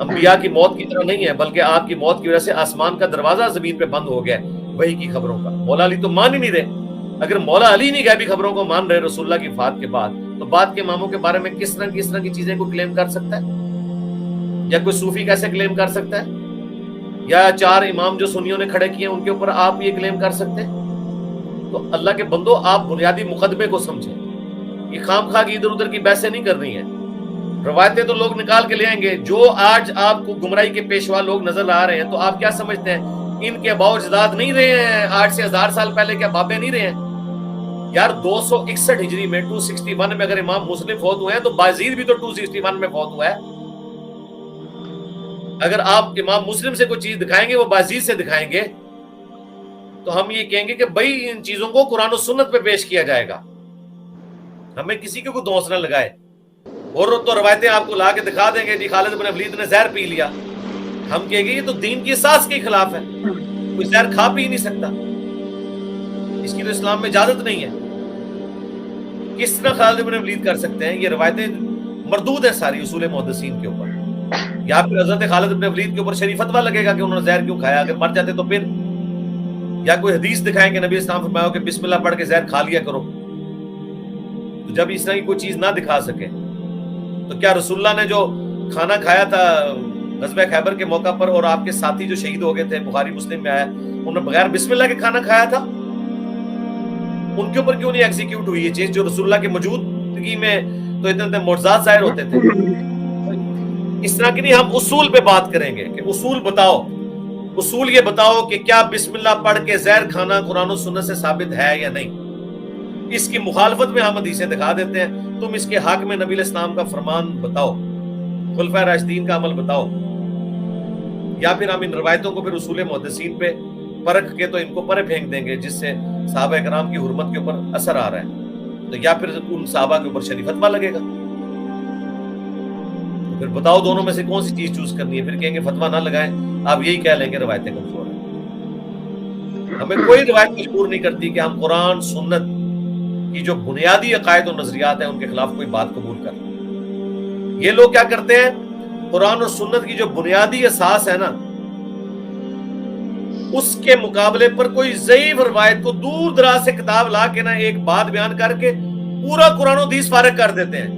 انبیاء کی موت کی طرح نہیں ہے، بلکہ آپ کی موت کی وجہ سے آسمان کا دروازہ زمین پہ بند ہو گیا ہے وحی کی خبروں کا. مولا علی تو مان ہی نہیں رہے. اگر مولا علی نہیں غیبی خبروں کو مان رہے رسول اللہ کی وفات کے بعد، تو بعد کے اماموں کے بارے میں کس طرح کی چیزیں کو کلیم کر سکتا ہے؟ یا کوئی صوفی کیسے کلیم کر سکتا ہے؟ یا 4 امام جو سنیوں نے کھڑے کیے ان کے اوپر آپ یہ کلیم کر سکتے ہیں؟ تو اللہ کے بندو، آپ بنیادی مقدمے کو سمجھیں. یہ خام خواہ کی ادھر ادھر کی بحثیں نہیں کرنی ہے. روایتیں تو لوگ نکال کے لے آئیں گے. جو آج آپ کو گمراہی کے پیشوا لوگ نظر آ رہے ہیں، تو آپ کیا سمجھتے ہیں ان کے اباء و اجداد نہیں رہے ہیں 8 سے 1000 سال پہلے؟ کیا بابے نہیں رہے ہیں؟ یار 261 ہجری میں 261 میں اگر امام مسلم فوت ہوئے ہیں تو بازید بھی تو 261 میں فوت ہوا ہے. اگر آپ امام مسلم سے کوئی چیز دکھائیں گے وہ بازید سے دکھائیں گے، تو ہم یہ کہیں گے کہ بھائی ان چیزوں کو قرآن و سنت پہ پیش کیا جائے گا. ہمیں کسی کو کوئی دوست نہ لگائے. اور تو روایتیں آپ کو لا کے دکھا دیں گے جی خالد بن ولید نے زہر پی لیا، ہم کہیں گے یہ تو دین کی اساس کے خلاف ہے. کوئی زہر کھا پی نہیں سکتا، اس کی تو اسلام میں اجازت نہیں ہے. کس طرح خالد بن ولید کر سکتے ہیں؟ یہ روایتیں مردود ہیں ساری اصول محدثین کے اوپر. یا پھر حضرت خالد بن ولید کے اوپر شریف فتویٰ لگے گا کہ انہوں نے زہر کیوں کھایا؟ اگر مر جاتے تو پھر. یا کوئی حدیث دکھائیں کہ نبی اسلام فرمایا کہ بسم اللہ پڑھ کے زہر کھا لیا کرو. تو جب اس طرح کی کوئی چیز نہ دکھا سکے تو کیا رسول اللہ نے جو کھانا کھایا تھا غزوہ خیبر کے موقع پر، اور آپ کے ساتھی جو شہید ہو گئے تھے، بخاری مسلم میں آیا، انہوں نے بغیر بسم اللہ کے کھانا کھایا تھا؟ ان کے اوپر کیوں نہیں ایگزیکیوٹ ہوئی یہ چیز جو رسول اللہ کی موجودگی میں تو اتنے معجزات ظاہر ہوتے تھے؟ اس طرح کی نہیں، ہم اصول پہ بات کریں گے کہ اصول بتاؤ. اصول یہ بتاؤ کہ کیا بسم اللہ پڑھ کے زہر کھانا قرآن و سنت سے ثابت ہے یا نہیں. اس کی مخالفت میں ہم حدیثیں دکھا دیتے ہیں. تم اس کے حق میں نبی علیہ السلام کا فرمان بتاؤ، خلفائے راشدین کا عمل بتاؤ، یا پھر ہم ان روایتوں کو پھر اصول محدثین پہ پرکھ کے تو ان کو پرے پھینک دیں گے جس سے صحابہ کرام کی حرمت کے اوپر اثر آ رہا ہے. تو یا پھر ان صحابہ کے اوپر شریف فتویٰ لگے گا. پھر بتاؤ دونوں میں سے کون سی چیز چوز کرنی ہے. پھر کہیں گے فتویٰ نہ لگائیں، آپ یہی کہہ لیں کہ روایتیں کمزور ہیں. ہمیں کوئی روایت مجبور نہیں کرتی کہ ہم قرآن سنت کی جو بنیادی عقائد و نظریات ہیں ان کے خلاف کوئی بات قبول کر لیں. یہ لوگ کیا کرتے ہیں، قرآن اور سنت کی جو بنیادی اساس ہے نا، اس کے مقابلے پر کوئی ضعیف روایت کو دور دراز سے کتاب لا کے نا ایک بات بیان کر کے پورا قرآن و حدیث فارغ کر دیتے ہیں،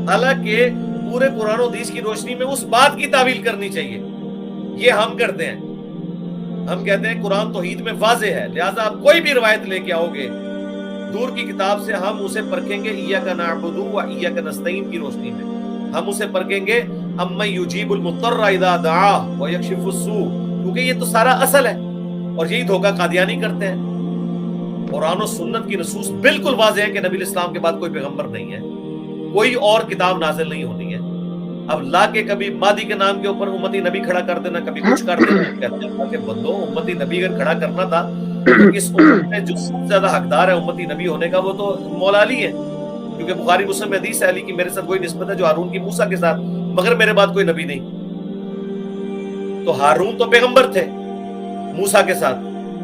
حالانکہ پورے قرآن و حدیث کی روشنی میں اس بات کی تعویل کرنی چاہیے. یہ ہم کرتے ہیں. ہم کہتے ہیں قرآن توحید میں واضح ہے، لہٰذا آپ کوئی بھی روایت لے کے آؤ گے دور کی کتاب سے، ہم اسے پرکھیں گے ایاک نعبد و ایاک نستعین کی روشنی میں. ہم اسے پرکھیں گے امن یجیب المضطر اذا دعاہ ویکشف السوء، کیونکہ یہ تو سارا اصل ہے. اور یہی دھوکہ قادیانی کرتے ہیں. قرآن و سنت کی نصوص بالکل واضح ہے کہ نبی الاسلام کے بعد کوئی پیغمبر نہیں ہے، کوئی اور کتاب نازل نہیں ہونی ہے. اب لا کے کبھی مادی کے نام کے اوپر امتی نبی کھڑا کر دینا، کبھی کچھ کر دینا. کہتے ہیں کہ بندو، امتی نبی اگر کھڑا کرنا تھا تو اس امت میں جو سب سے زیادہ حقدار ہے امتی نبی ہونے کا وہ تو مولا علی ہے، کیونکہ بخاری مسلم میں حدیث ہے علی کی میرے ساتھ وہی نسبت ہے جو ہارون کی موسیٰ کے ساتھ، مگر میرے بعد کوئی نبی نہیں. تو ہارون تو پیغمبر تھے موسیٰ کے ساتھ،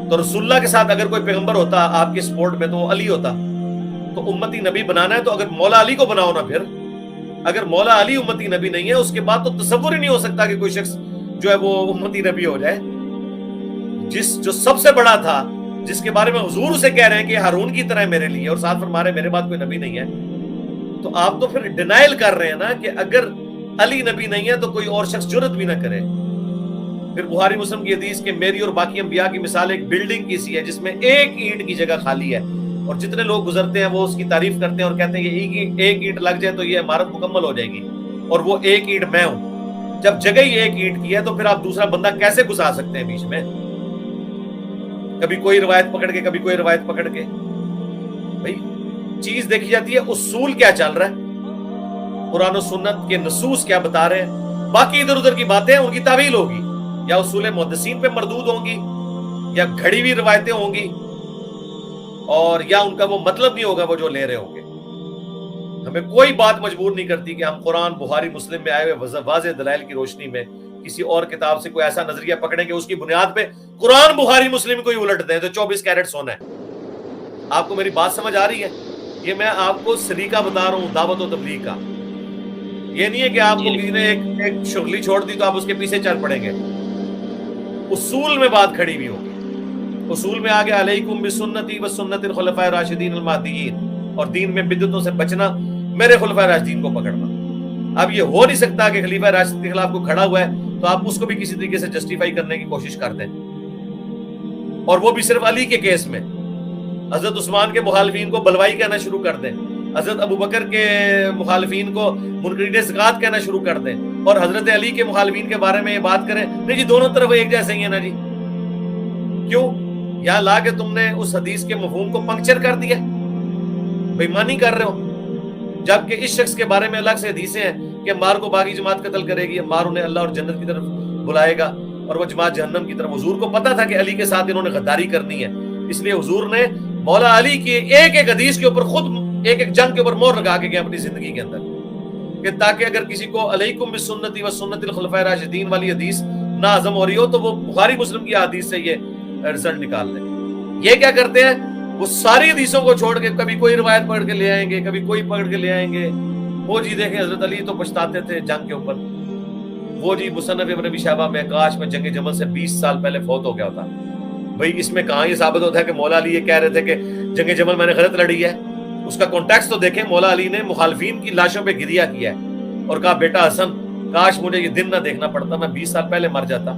تو رسول اللہ کے ساتھ اگر کوئی پیغمبر ہوتا آپ کے سپورٹ میں تو وہ علی ہوتا. تو امتی نبی بنانا ہے تو اگر مولا علی کو بناؤ نا. پھر اگر مولا علی امتی نبی نہیں ہے اس کے بعد تو تصور ہی نہیں ہو سکتا کہ کوئی شخص جو ہے وہ امتی نبی ہو جائے. جو سب سے بڑا تھا، جس کے بارے میں حضور اسے کہہ رہے ہیں کہ ہارون کی طرح میرے لیے، اور ساتھ فرما رہے میرے بعد کوئی نبی نہیں ہے، تو آپ تو پھر ڈینائل کر رہے ہیں نا کہ اگر علی نبی نہیں ہے تو کوئی اور شخص جرت بھی نہ کرے. پھر بخاری مسلم کی حدیث کہ میری اور باقی انبیاء کی مثال ایک بلڈنگ کی سی ہے جس میں ایک اینٹ کی جگہ خالی ہے، اور جتنے لوگ گزرتے ہیں وہ اس کی تعریف کرتے ہیں اور کہتے ہیں کہ ایک اینٹ لگ جائے تو یہ عمارت مکمل ہو جائے گی، اور وہ ایک اینٹ میں ہوں. جب جگہ ہی ایک اینٹ کی ہے تو پھر آپ دوسرا بندہ کیسے گزار سکتے ہیں بیچ میں؟ کبھی کوئی روایت پکڑ کے کبھی کوئی روایت پکڑ کے. بھائی چیز دیکھی جاتی ہے اصول کیا چل رہا ہے، قرآن و سنت کے نصوص کیا بتا رہے ہیں. باقی ادھر ادھر کی باتیں ان کی تعویل ہوگی، یا اصول محدثین پہ مردود ہوں گی، یا گھڑی ہوئی روایتیں ہوں گی، اور یا ان کا وہ مطلب نہیں ہوگا وہ جو لے رہے ہوں گے. ہمیں کوئی بات مجبور نہیں کرتی کہ ہم قرآن بخاری مسلم میں آئے ہوئے واضح دلائل کی روشنی میں کسی اور کتاب سے کوئی ایسا نظریہ پکڑیں کہ اس کی بنیاد پہ قرآن بخاری مسلم کو ہی الٹ دیں تو 24 کیرٹ سونا ہے. آپ کو میری بات سمجھ آ رہی ہے؟ یہ میں آپ کو سلیقہ بتا رہا ہوں دعوت و تبلیغ کا. یہ نہیں ہے کہ آپ کو کسی نے ایک شغلی چھوڑ دی تو آپ اس کے پیچھے چل پڑیں گے. اصول میں بات کھڑی ہوئی ہوگی. اصول میں آگے علیکم بسنتی و سنت الخلفاء الراشدین المہدیین، اور دین میں بدعتوں سے بچنا، میرے خلفاء راشدین کو پکڑنا. اب یہ ہو نہیں سکتا کہ خلیفہ راشد کے خلاف کوئی کھڑا ہوا ہے تو آپ اس کو بھی کسی طریقے سے جسٹیفائی کرنے کی کوشش کرتے ہیں، اور وہ بھی صرف علی کے کیس میں. حضرت عثمان کے مخالفین کو بلوائی کہنا شروع کر دیں، حضرت ابو بکر کے مخالفین کو منکرین زکات کہنا شروع کر دیں، اور حضرت علی کے مخالفین کے بارے میں یہ بات کریں نہیں جی دونوں طرف ایک جیسے ہی ہیں نا جی. کیوں؟ یہاں لا کے تم نے اس حدیث کے مفہوم کو پنکچر کر دیا، بےایمانی کر رہے ہو. جبکہ اس شخص کے بارے میں الگ سے حدیثیں ہیں کہ مار کو باغی جماعت قتل کرے گی، مار انہیں اللہ اور جنت کی طرف بلائے گا، اور وہ جماعت جہنم کی طرف. حضور کو پتا تھا کہ علی کے ساتھ انہوں نے غداری کرنی ہے، اس لیے حضور نے مولا علی کی ایک ایک حدیث کے اوپر خود ایک ایک جنگ کے اوپر مہر لگا کے گئے اپنی زندگی کے اندر، کہ تاکہ اگر کسی کو علیکم بسنتی و سنت الخلفاء راشدین والی حدیث نہ ہضم ہو رہی ہو تو وہ بخاری مسلم کی حدیث سے یہ رزلٹ نکال لیں. یہ کیا کرتے ہیں؟ وہ ساری حدیثوں کو چھوڑ کے کبھی کوئی روایت پکڑ کے لے آئیں گے، کبھی کوئی پکڑ کے لے آئیں گے. وہ جی دیکھیں حضرت علی تو پچھتاتے تھے جنگ کے اوپر. وہ جی مصنف ابن ابی شیبہ میں کاش میں جنگ جمل سے 20 سال پہلے فوت ہو گیا ہوتا. بھئی اس میں کہاں یہ ثابت ہوتا ہے کہ مولا علی یہ کہہ رہے تھے کہ جنگ جمل میں نے غلط لڑی ہے؟ اس کا کانٹیکسٹ تو دیکھیں. مولا علی نے مخالفین کی لاشوں پہ گریا کیا ہے اور کہا بیٹا حسن کاش مجھے یہ دن نہ دیکھنا پڑتا، میں 20 سال پہلے مر جاتا.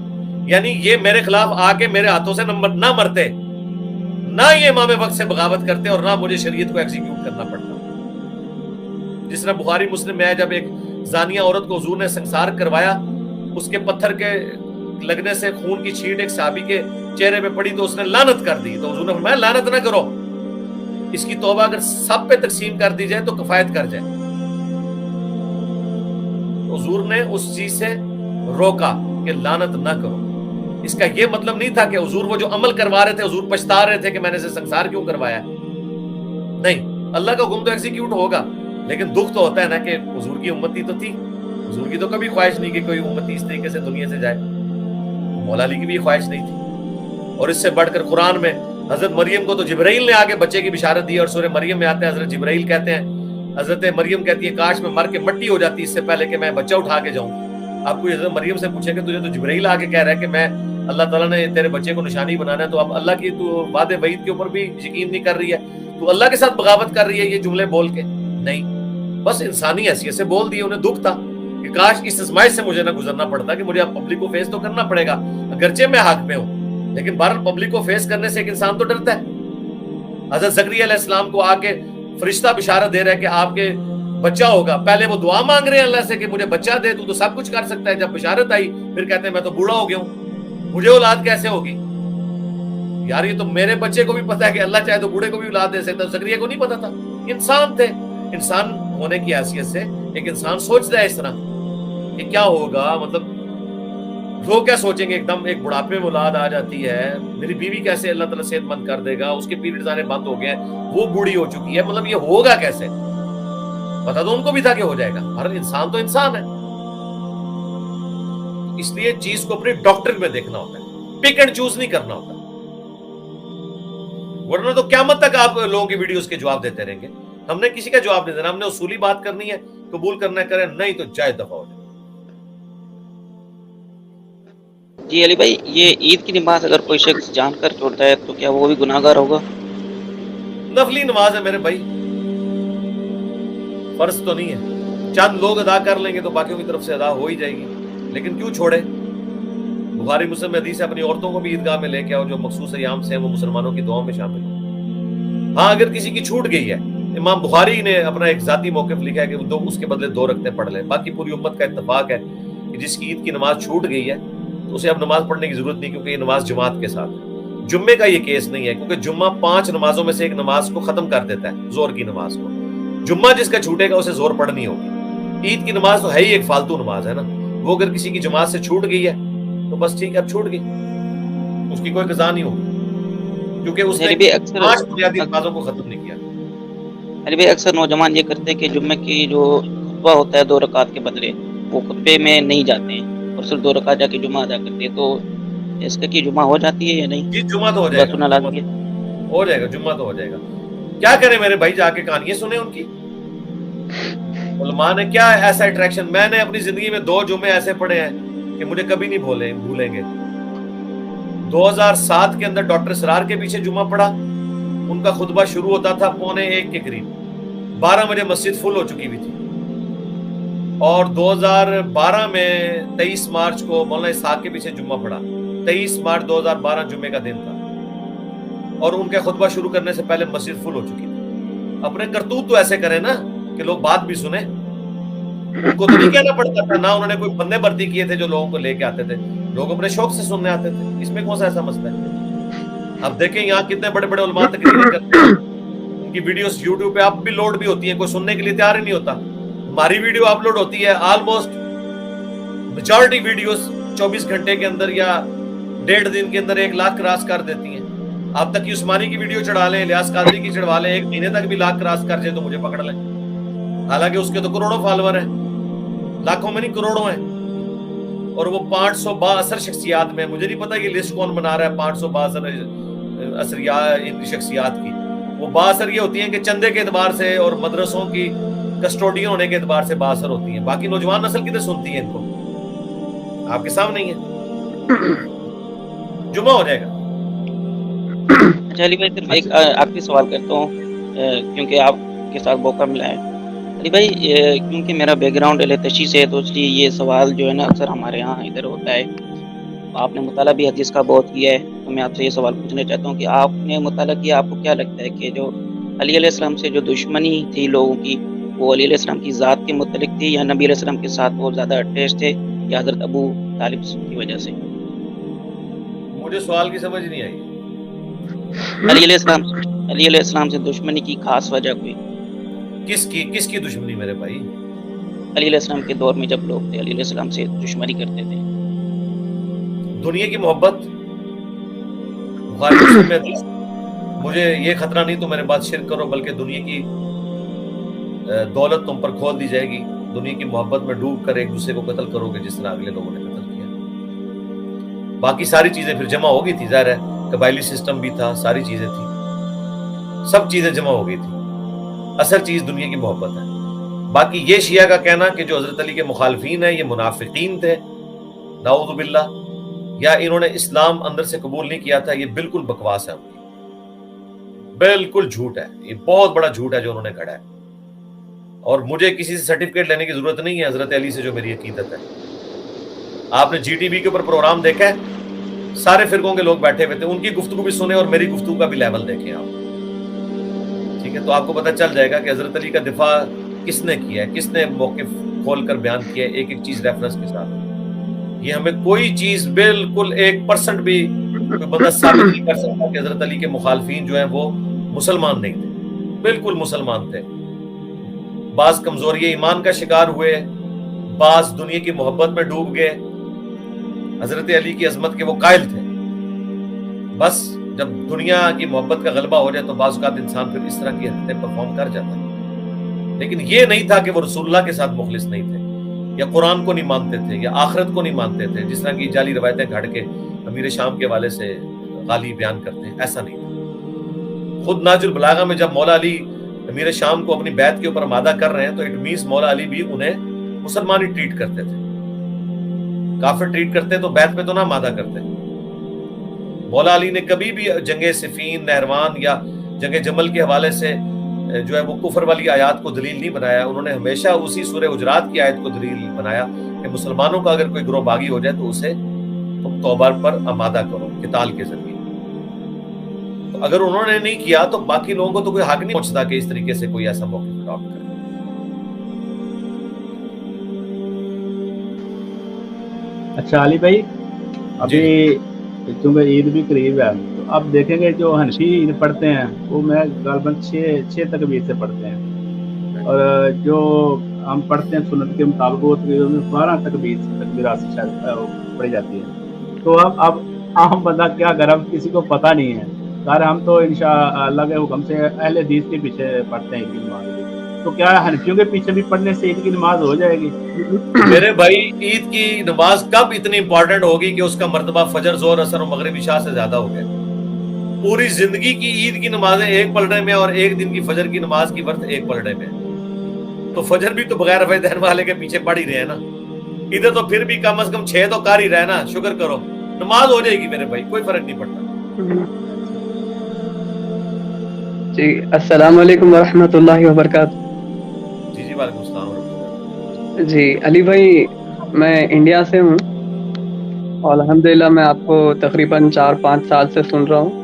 یعنی یہ میرے خلاف آ کے میرے ہاتھوں سے نہ مرتے، نہ یہ امام وقت سے بغاوت کرتے، اور نہ مجھے شریعت کو ایگزیکیوٹ کرنا پڑتا. جس طرح بخاری مسلم میں ہے جب ایک زانیہ عورت کو حضور نے سنسار کروایا، اس کے پتھر کے لگنے سے خون کی چھینٹ ایک صحابی کے چہرے پہ پڑی تو اس نے لعنت کر دی. تو حضور نے فرمایا لعنت نہ کرو، اس کی توبہ اگر سب پہ تقسیم کر دی جائے تو کفایت کر جائے. حضور نے اس چیز سے روکا کہ لعنت نہ کرو. اس کا یہ مطلب نہیں تھا کہ حضور وہ جو عمل کروا رہے تھے حضور پچھتا رہے تھے کہ میں نے اسے سنسار کیوں کروایا. نہیں، اللہ کا حکم تو ایگزیکیوٹ ہوگا، لیکن دکھ تو ہوتا ہے نا کہ حضور کی امتی تو تھی، حضور کی تو کبھی خواہش نہیں کہ کوئی امتی اس طریقے سے دنیا سے جائے. مولا علی کی بھی خواہش نہیں تھی. اور اس سے بڑھ کر قرآن میں حضرت مریم کو تو جبرائیل نے آگے بچے کی بشارت دی، اور سورہ مریم میں آتے ہیں حضرت جبرائیل کہتے ہیں، حضرت مریم کہتی ہے کاش میں مر کے مٹی ہو جاتی اس سے پہلے کہ میں بچہ اٹھا کے جاؤں. آپ کو حضرت مریم سے پوچھیں کہ تجھے تو جبرائیل آگے کہہ رہا ہے کہ میں اللہ تعالیٰ نے تیرے بچے کو نشانی بنانا ہے، تو اب اللہ کی تو وعدے وعید کے اوپر بھی یقین نہیں کر رہی ہے، تو اللہ کے ساتھ بغاوت کر رہی ہے یہ جملے بول کے؟ نہیں، بس انسانی حیثیت سے بول دیے، انہیں دکھ تھا کہ کاش اس آزمائش سے مجھے نہ گزرنا پڑتا، کہ مجھے اب پبلک کو فیس تو کرنا پڑے گا، اگرچہ میں حق میں ہوں، لیکن بہرحال پبلک کو فیس کرنے سے ایک انسان تو ڈرتا ہے۔ حضرت زکریا علیہ السلام کو آ کے فرشتہ بشارت دے رہا ہے کہ آپ کے بچہ ہوگا، پہلے وہ دعا مانگ رہے ہیں اللہ سے کہ مجھے بچہ دے، تو سب کچھ کر سکتا ہے، جب بشارت آئی پھر کہتے ہیں میں تو بوڑھا ہو گیا ہوں، مجھے اولاد کیسے ہوگی؟ یار یہ تو میرے بچے کو بھی پتا ہے کہ اللہ چاہے تو بوڑھے کو بھی اولاد دے سکتا ہے، زکریا کو نہیں پتا تھا، انسان تھے، انسان ہونے کی حیثیت سے ایک انسان سوچتا ہے اس طرح کہ کیا ہوگا، مطلب وہ کیا سوچیں گے، ایک دم ایک بڑھاپے میں اولاد آ جاتی ہے، میری بیوی کیسے اللہ تعالیٰ صحت مند کر دے گا، اس کے پیریڈز آنے بند ہو گئے ہیں، وہ بوڑھی ہو چکی ہے، مطلب یہ ہوگا کیسے؟ پتا تو ان کو بھی تھا کہ ہو جائے گا، ہر انسان تو انسان ہے، اس لیے چیز کو اپنی ڈاکٹر میں دیکھنا ہوتا ہے، پک اینڈ چوز نہیں کرنا ہوتا، ورنہ تو قیامت تک آپ لوگوں کی ویڈیوز کے جواب دیتے رہیں گے۔ ہم نے کسی کا جواب نہیں دینا، ہم نے اصولی بات کرنی ہے، قبول کرنا ہے کریں، نہیں تو جائے دفعہ ہو جائے۔ جی علی بھائی، یہ عید کی نماز اگر کوئی شخص جان کر چھوڑتا ہے تو کیا وہ بھی گناہ گار ہوگا؟ نفلی نماز ہے میرے بھائی، فرض تو نہیں ہے، چند لوگ ادا کر لیں گے تو باقیوں کی طرف سے ادا ہو ہی جائے گی، لیکن کیوں چھوڑے؟ بخاری مسلم میں حدیث ہے اپنی عورتوں کو بھی عیدگاہ میں لے کے آؤ، جو مخصوص ایام سے ہیں وہ مسلمانوں کی دعاؤں میں شامل ہو۔ ہاں اگر کسی کی چھوٹ گئی ہے، امام بخاری نے اپنا ایک ذاتی موقف لکھا ہے کہ وہ اس کے بدلے 2 رکعتیں پڑھ لیں، باقی پوری امت کا اتفاق ہے کہ جس کی عید کی نماز چھوٹ گئی ہے تو اسے اب نماز پڑھنے کی ضرورت نہیں، کیونکہ یہ نماز جماعت کے ساتھ ہے۔ جمعے کا یہ کیس نہیں ہے، کیونکہ جمعہ 5 نمازوں میں سے ایک نماز کو ختم کر دیتا ہے، زور کی نماز کو۔ جمعہ جس کا چھوٹے گا اسے زور پڑھنی ہوگی۔ عید کی نماز تو ہے ہی ایک فالتو نماز ہے نا، وہ اگر کسی کی جماعت سے چھوٹ گئی ہے تو بس ٹھیک ہے، اب چھوٹ گئی، اس کی کوئی قضا نہیں ہوگی، کیونکہ اس نے 5 بنیادی نمازوں کو ختم نہیں کیا۔ علی بھائی اکثر نوجوان یہ کرتے ہیں کہ جمعے کی جو خطبہ ہوتا ہے 2 رکعت کے بدلے وہ خطبے میں نہیں جاتے ہیں اور صرف 2 رکعت جا کے جمعہ ادا کرتے ہیں، تو اس کا کی جمعہ ہو جاتی ہے یا نہیں؟ جی جمعہ تو ہو جائے گا، ہو جائے گا، جمعہ تو ہو جائے گا۔ کیا کریں میرے بھائی، جا کے کہانیاں سنیں ان کی، علماء نے کیا ایسا اٹریکشن، میں نے اپنی زندگی میں 2 جمعے ایسے پڑھے ہیں کہ مجھے کبھی نہیں بھولیں گے۔ 2007 کے اندر ڈاکٹر اسرار کے پیچھے جمعہ پڑھا، ان کا خطبہ شروع ہوتا تھا 1:45 کے قریب، 12 بجے مسجد فل ہو چکی ہوئی تھی، اور 2012 میں 23 مارچ کو مولانا اسحاق کے پیچھے جمعہ پڑھا، 23 مارچ 2012 جمعے کا دن تھا، اور ان کے خطبہ شروع کرنے سے پہلے مسجد فل ہو چکی تھی۔ اپنے کرتوت تو ایسے کریں نا کہ لوگ بات بھی سنیں، ان کو تو نہیں کہنا پڑتا تھا، نہ انہوں نے کوئی بندے بھرتی کیے تھے جو لوگوں کو لے کے آتے تھے، لوگ اپنے شوق سے سننے آتے تھے، اس میں کون سا ایسا مسئلہ ہے؟ اب دیکھیں یہاں کتنے بڑے بڑے علماء تقریریں کرتے ہیں، ان کی ویڈیوز یوٹیوب پہ اب بھی لوڈ بھی ہوتی ہیں، کوئی سننے کے لیے تیار ہی نہیں ہوتا۔ ہماری ویڈیو اپلوڈ ہوتی ہے آلموسٹ میجورٹی ویڈیوز 24 گھنٹے کے اندر یا 1.5 دن کے اندر 1 لاکھ کراس کر دیتی ہیں۔ اب تک کی عثمانی کی ویڈیو چڑھا لیں، الیاس قادری کی چڑھوا لیں، 1 مہینے تک بھی لاکھ کراس کر جائے تو مجھے پکڑ لیں، حالانکہ اس کے تو کروڑوں فالوور ہیں، لاکھوں میں نہیں کروڑوں ہیں، اور وہ 500 بااثر شخصیات میں، مجھے نہیں پتا یہ لسٹ کون بنا رہا ہے 500 بااثر شخصیات کی، وہ بااثر یہ ہوتی ہیں کہ چندے کے اعتبار سے اور مدرسوں کی کسٹوڈین ہونے کے اعتبار سے بااثر ہوتی ہیں، باقی نوجوان نسل کدھر سنتی ہے ان کو؟ آپ کے سامنے ہی ہے، جمعہ ہو جائے گا۔ اچھا علی بھائی، صرف ایک آخری سوال کرتا ہوں کیونکہ آپ کے ساتھ موقع ملا ہے۔ علی بھائی کیونکہ میرا بیک گراؤنڈ تشیع سے ہے تو اس لیے یہ سوال جو ہے نا اکثر ہمارے ہاں ادھر ہوتا ہے، آپ نے مطالعہ بھی حدیث کا بہت کیا ہے، تو میں آپ سے یہ سوال پوچھنا چاہتا ہوں کہ آپ نے مطالعہ کیا، آپ کو کیا لگتا ہے کہ جو علی علیہ السلام سے جو دشمنی تھی لوگوں کی، وہ علی علیہ السلام کی ذات کے متعلق تھی یا نبی علیہ السلام کے ساتھ وہ زیادہ اٹیچ تھے یا حضرت ابو طالب کی وجہ سے؟ مجھے سوال کی سمجھ نہیں آئی۔ علی علیہ السلام سے دشمنی کی خاص وجہ کوئی؟ کس کی دشمنی میرے بھائی؟ علی علیہ السلام کے دور میں جب لوگ تھے علی علیہ السلام سے دشمنی کرتے تھے۔ دنیا کی محبت، بخاری مسلم میں حدیث، مجھے یہ خطرہ نہیں تم میرے بات شرک کرو، بلکہ دنیا کی دولت تم پر کھول دی جائے گی، دنیا کی محبت میں ڈوب کر ایک دوسرے کو قتل کرو گے جس طرح اگلے لوگوں نے قتل کیا۔ باقی ساری چیزیں پھر جمع ہو گئی تھی، ظاہر ہے قبائلی سسٹم بھی تھا، ساری چیزیں تھیں، سب چیزیں جمع ہو گئی تھی، اصل چیز دنیا کی محبت ہے۔ باقی یہ شیعہ کا کہنا کہ جو حضرت علی کے مخالفین ہیں یہ منافقین تھے، نعوذ باللہ، یا انہوں نے اسلام اندر سے قبول نہیں کیا تھا، یہ بالکل بکواس ہے ان کی، بالکل جھوٹ ہے، یہ بہت بڑا جھوٹ ہے جو انہوں نے گھڑا ہے. اور مجھے کسی سے سرٹیفکیٹ لینے کی ضرورت نہیں ہے حضرت علی سے جو میری عقیدت ہے. آپ نے جی ٹی وی کے اوپر پروگرام دیکھا ہے، سارے فرقوں کے لوگ بیٹھے ہوئے تھے، ان کی گفتگو بھی سنیں اور میری گفتگو کا بھی لیول دیکھیں آپ. ٹھیک ہے، تو آپ کو پتہ چل جائے گا کہ حضرت علی کا دفاع کس نے کیا ہے، کس نے موقف کھول کر بیان کیا ہے، ایک ایک چیز ریفرنس کے ساتھ. یہ ہمیں کوئی چیز بالکل 1% بھی کوئی بندہ ثابت نہیں کر سکتا کہ حضرت علی کے مخالفین جو ہیں وہ مسلمان نہیں تھے، بالکل مسلمان تھے. بعض کمزوری ایمان کا شکار ہوئے، بعض دنیا کی محبت میں ڈوب گئے، حضرت علی کی عظمت کے وہ قائل تھے. بس جب دنیا کی محبت کا غلبہ ہو جائے تو بعض اوقات انسان پھر اس طرح کی حرکتیں پرفارم کر جاتا ہے. لیکن یہ نہیں تھا کہ وہ رسول اللہ کے ساتھ مخلص نہیں تھے، یا قرآن کو نہیں مانتے تھے، یا آخرت کو نہیں مانتے تھے، جس طرح کی جعلی روایتیں گھڑ کے امیر شام کے حوالے سے غالی بیان کرتے ہیں. ایسا نہیں تھا. خود ناج البلاغہ میں جب مولا علی امیر شام کو اپنی بیعت کے اوپر آمادہ کر رہے ہیں تو اٹ مینس مولا علی بھی انہیں مسلمان ہی ٹریٹ کرتے تھے. کافر ٹریٹ کرتے تو بیعت میں تو نہ آمادہ کرتے. مولا علی نے کبھی بھی جنگ صفین، نہروان یا جنگ جمل کے حوالے سے جو ہے وہ کفر والی آیات کو دلیل نہیں بنایا. انہوں نے ہمیشہ اسی سورہ حجرات کی آیت کو دلیل بنایا کہ مسلمانوں کا اگر کوئی گروہ باغی ہو جائے تو اسے تم توبہ پر آمادہ کرو قتال کے ذریعے. تو اگر انہوں نے نہیں کیا تو باقی لوگوں کو تو کوئی حق نہیں پہنچتا کہ اس طریقے سے کوئی ایسا موقف اڈاپٹ کرے. اچھا علی بھائی، ابھی چونکہ عید بھی قریب ہے تو اب دیکھیں گے جو حنفی عید پڑھتے ہیں وہ میں غالباً 6 تکبیر سے پڑھتے ہیں، اور جو ہم پڑھتے ہیں سنت کے مطابق وہ تقریباً 12 تکبیرات سے شاید پڑھی جاتی ہے. تو اب عام بندہ کیا کرے، اب کسی کو پتہ نہیں ہے. سارے ہم تو انشاءاللہ کے حکم سے اہل حدیث کے پیچھے پڑھتے ہیں عید کی نماز. تو کیا حنفیوں کے پیچھے بھی پڑھنے سے عید کی نماز ہو جائے گی؟ میرے بھائی، عید کی نماز کب اتنی امپورٹنٹ ہوگی کہ اس کا مرتبہ فجر، ظہر، عصر و مغرب، عشاء سے زیادہ ہو گیا؟ پوری زندگی کی عید کی نمازیں ایک پلڑے میں اور ایک دن کی فجر کی نماز کی ورت ایک پلڑے میں. تو فجر بھی تو بغیر رفع دہن والے کے پیچھے پڑھ ہی رہے ہیں نا. ادھر تو پھر بھی کم از کم 6 تو کر ہی رہے نا. شکر کرو، نماز ہو جائے گی میرے بھائی، کوئی فرق نہیں پڑتا. جی السلام علیکم ورحمۃ اللہ وبرکاتہ. جی وعلیکم السلام. جی علی بھائی، میں انڈیا سے ہوں اور الحمدللہ میں آپ کو تقریباً 4-5 سال سے سن رہا ہوں.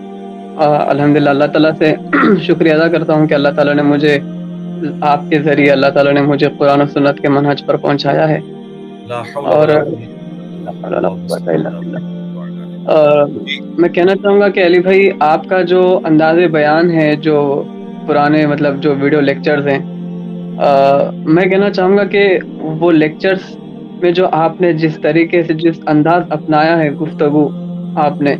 الحمدللہ اللہ تعالیٰ سے شکریہ ادا کرتا ہوں کہ اللہ تعالیٰ نے مجھے، آپ کے ذریعے اللہ تعالیٰ نے مجھے قرآن و سنت کے منہج پر پہنچایا ہے. لا حول اور ولا قوت الا باللہ. میں کہنا چاہوں گا کہ علی بھائی، آپ کا جو انداز بیان ہے، جو پرانے مطلب جو ویڈیو لیکچرز ہیں، میں کہنا چاہوں گا کہ وہ لیکچرز میں جو آپ نے جس طریقے سے جس انداز اپنایا ہے گفتگو، آپ نے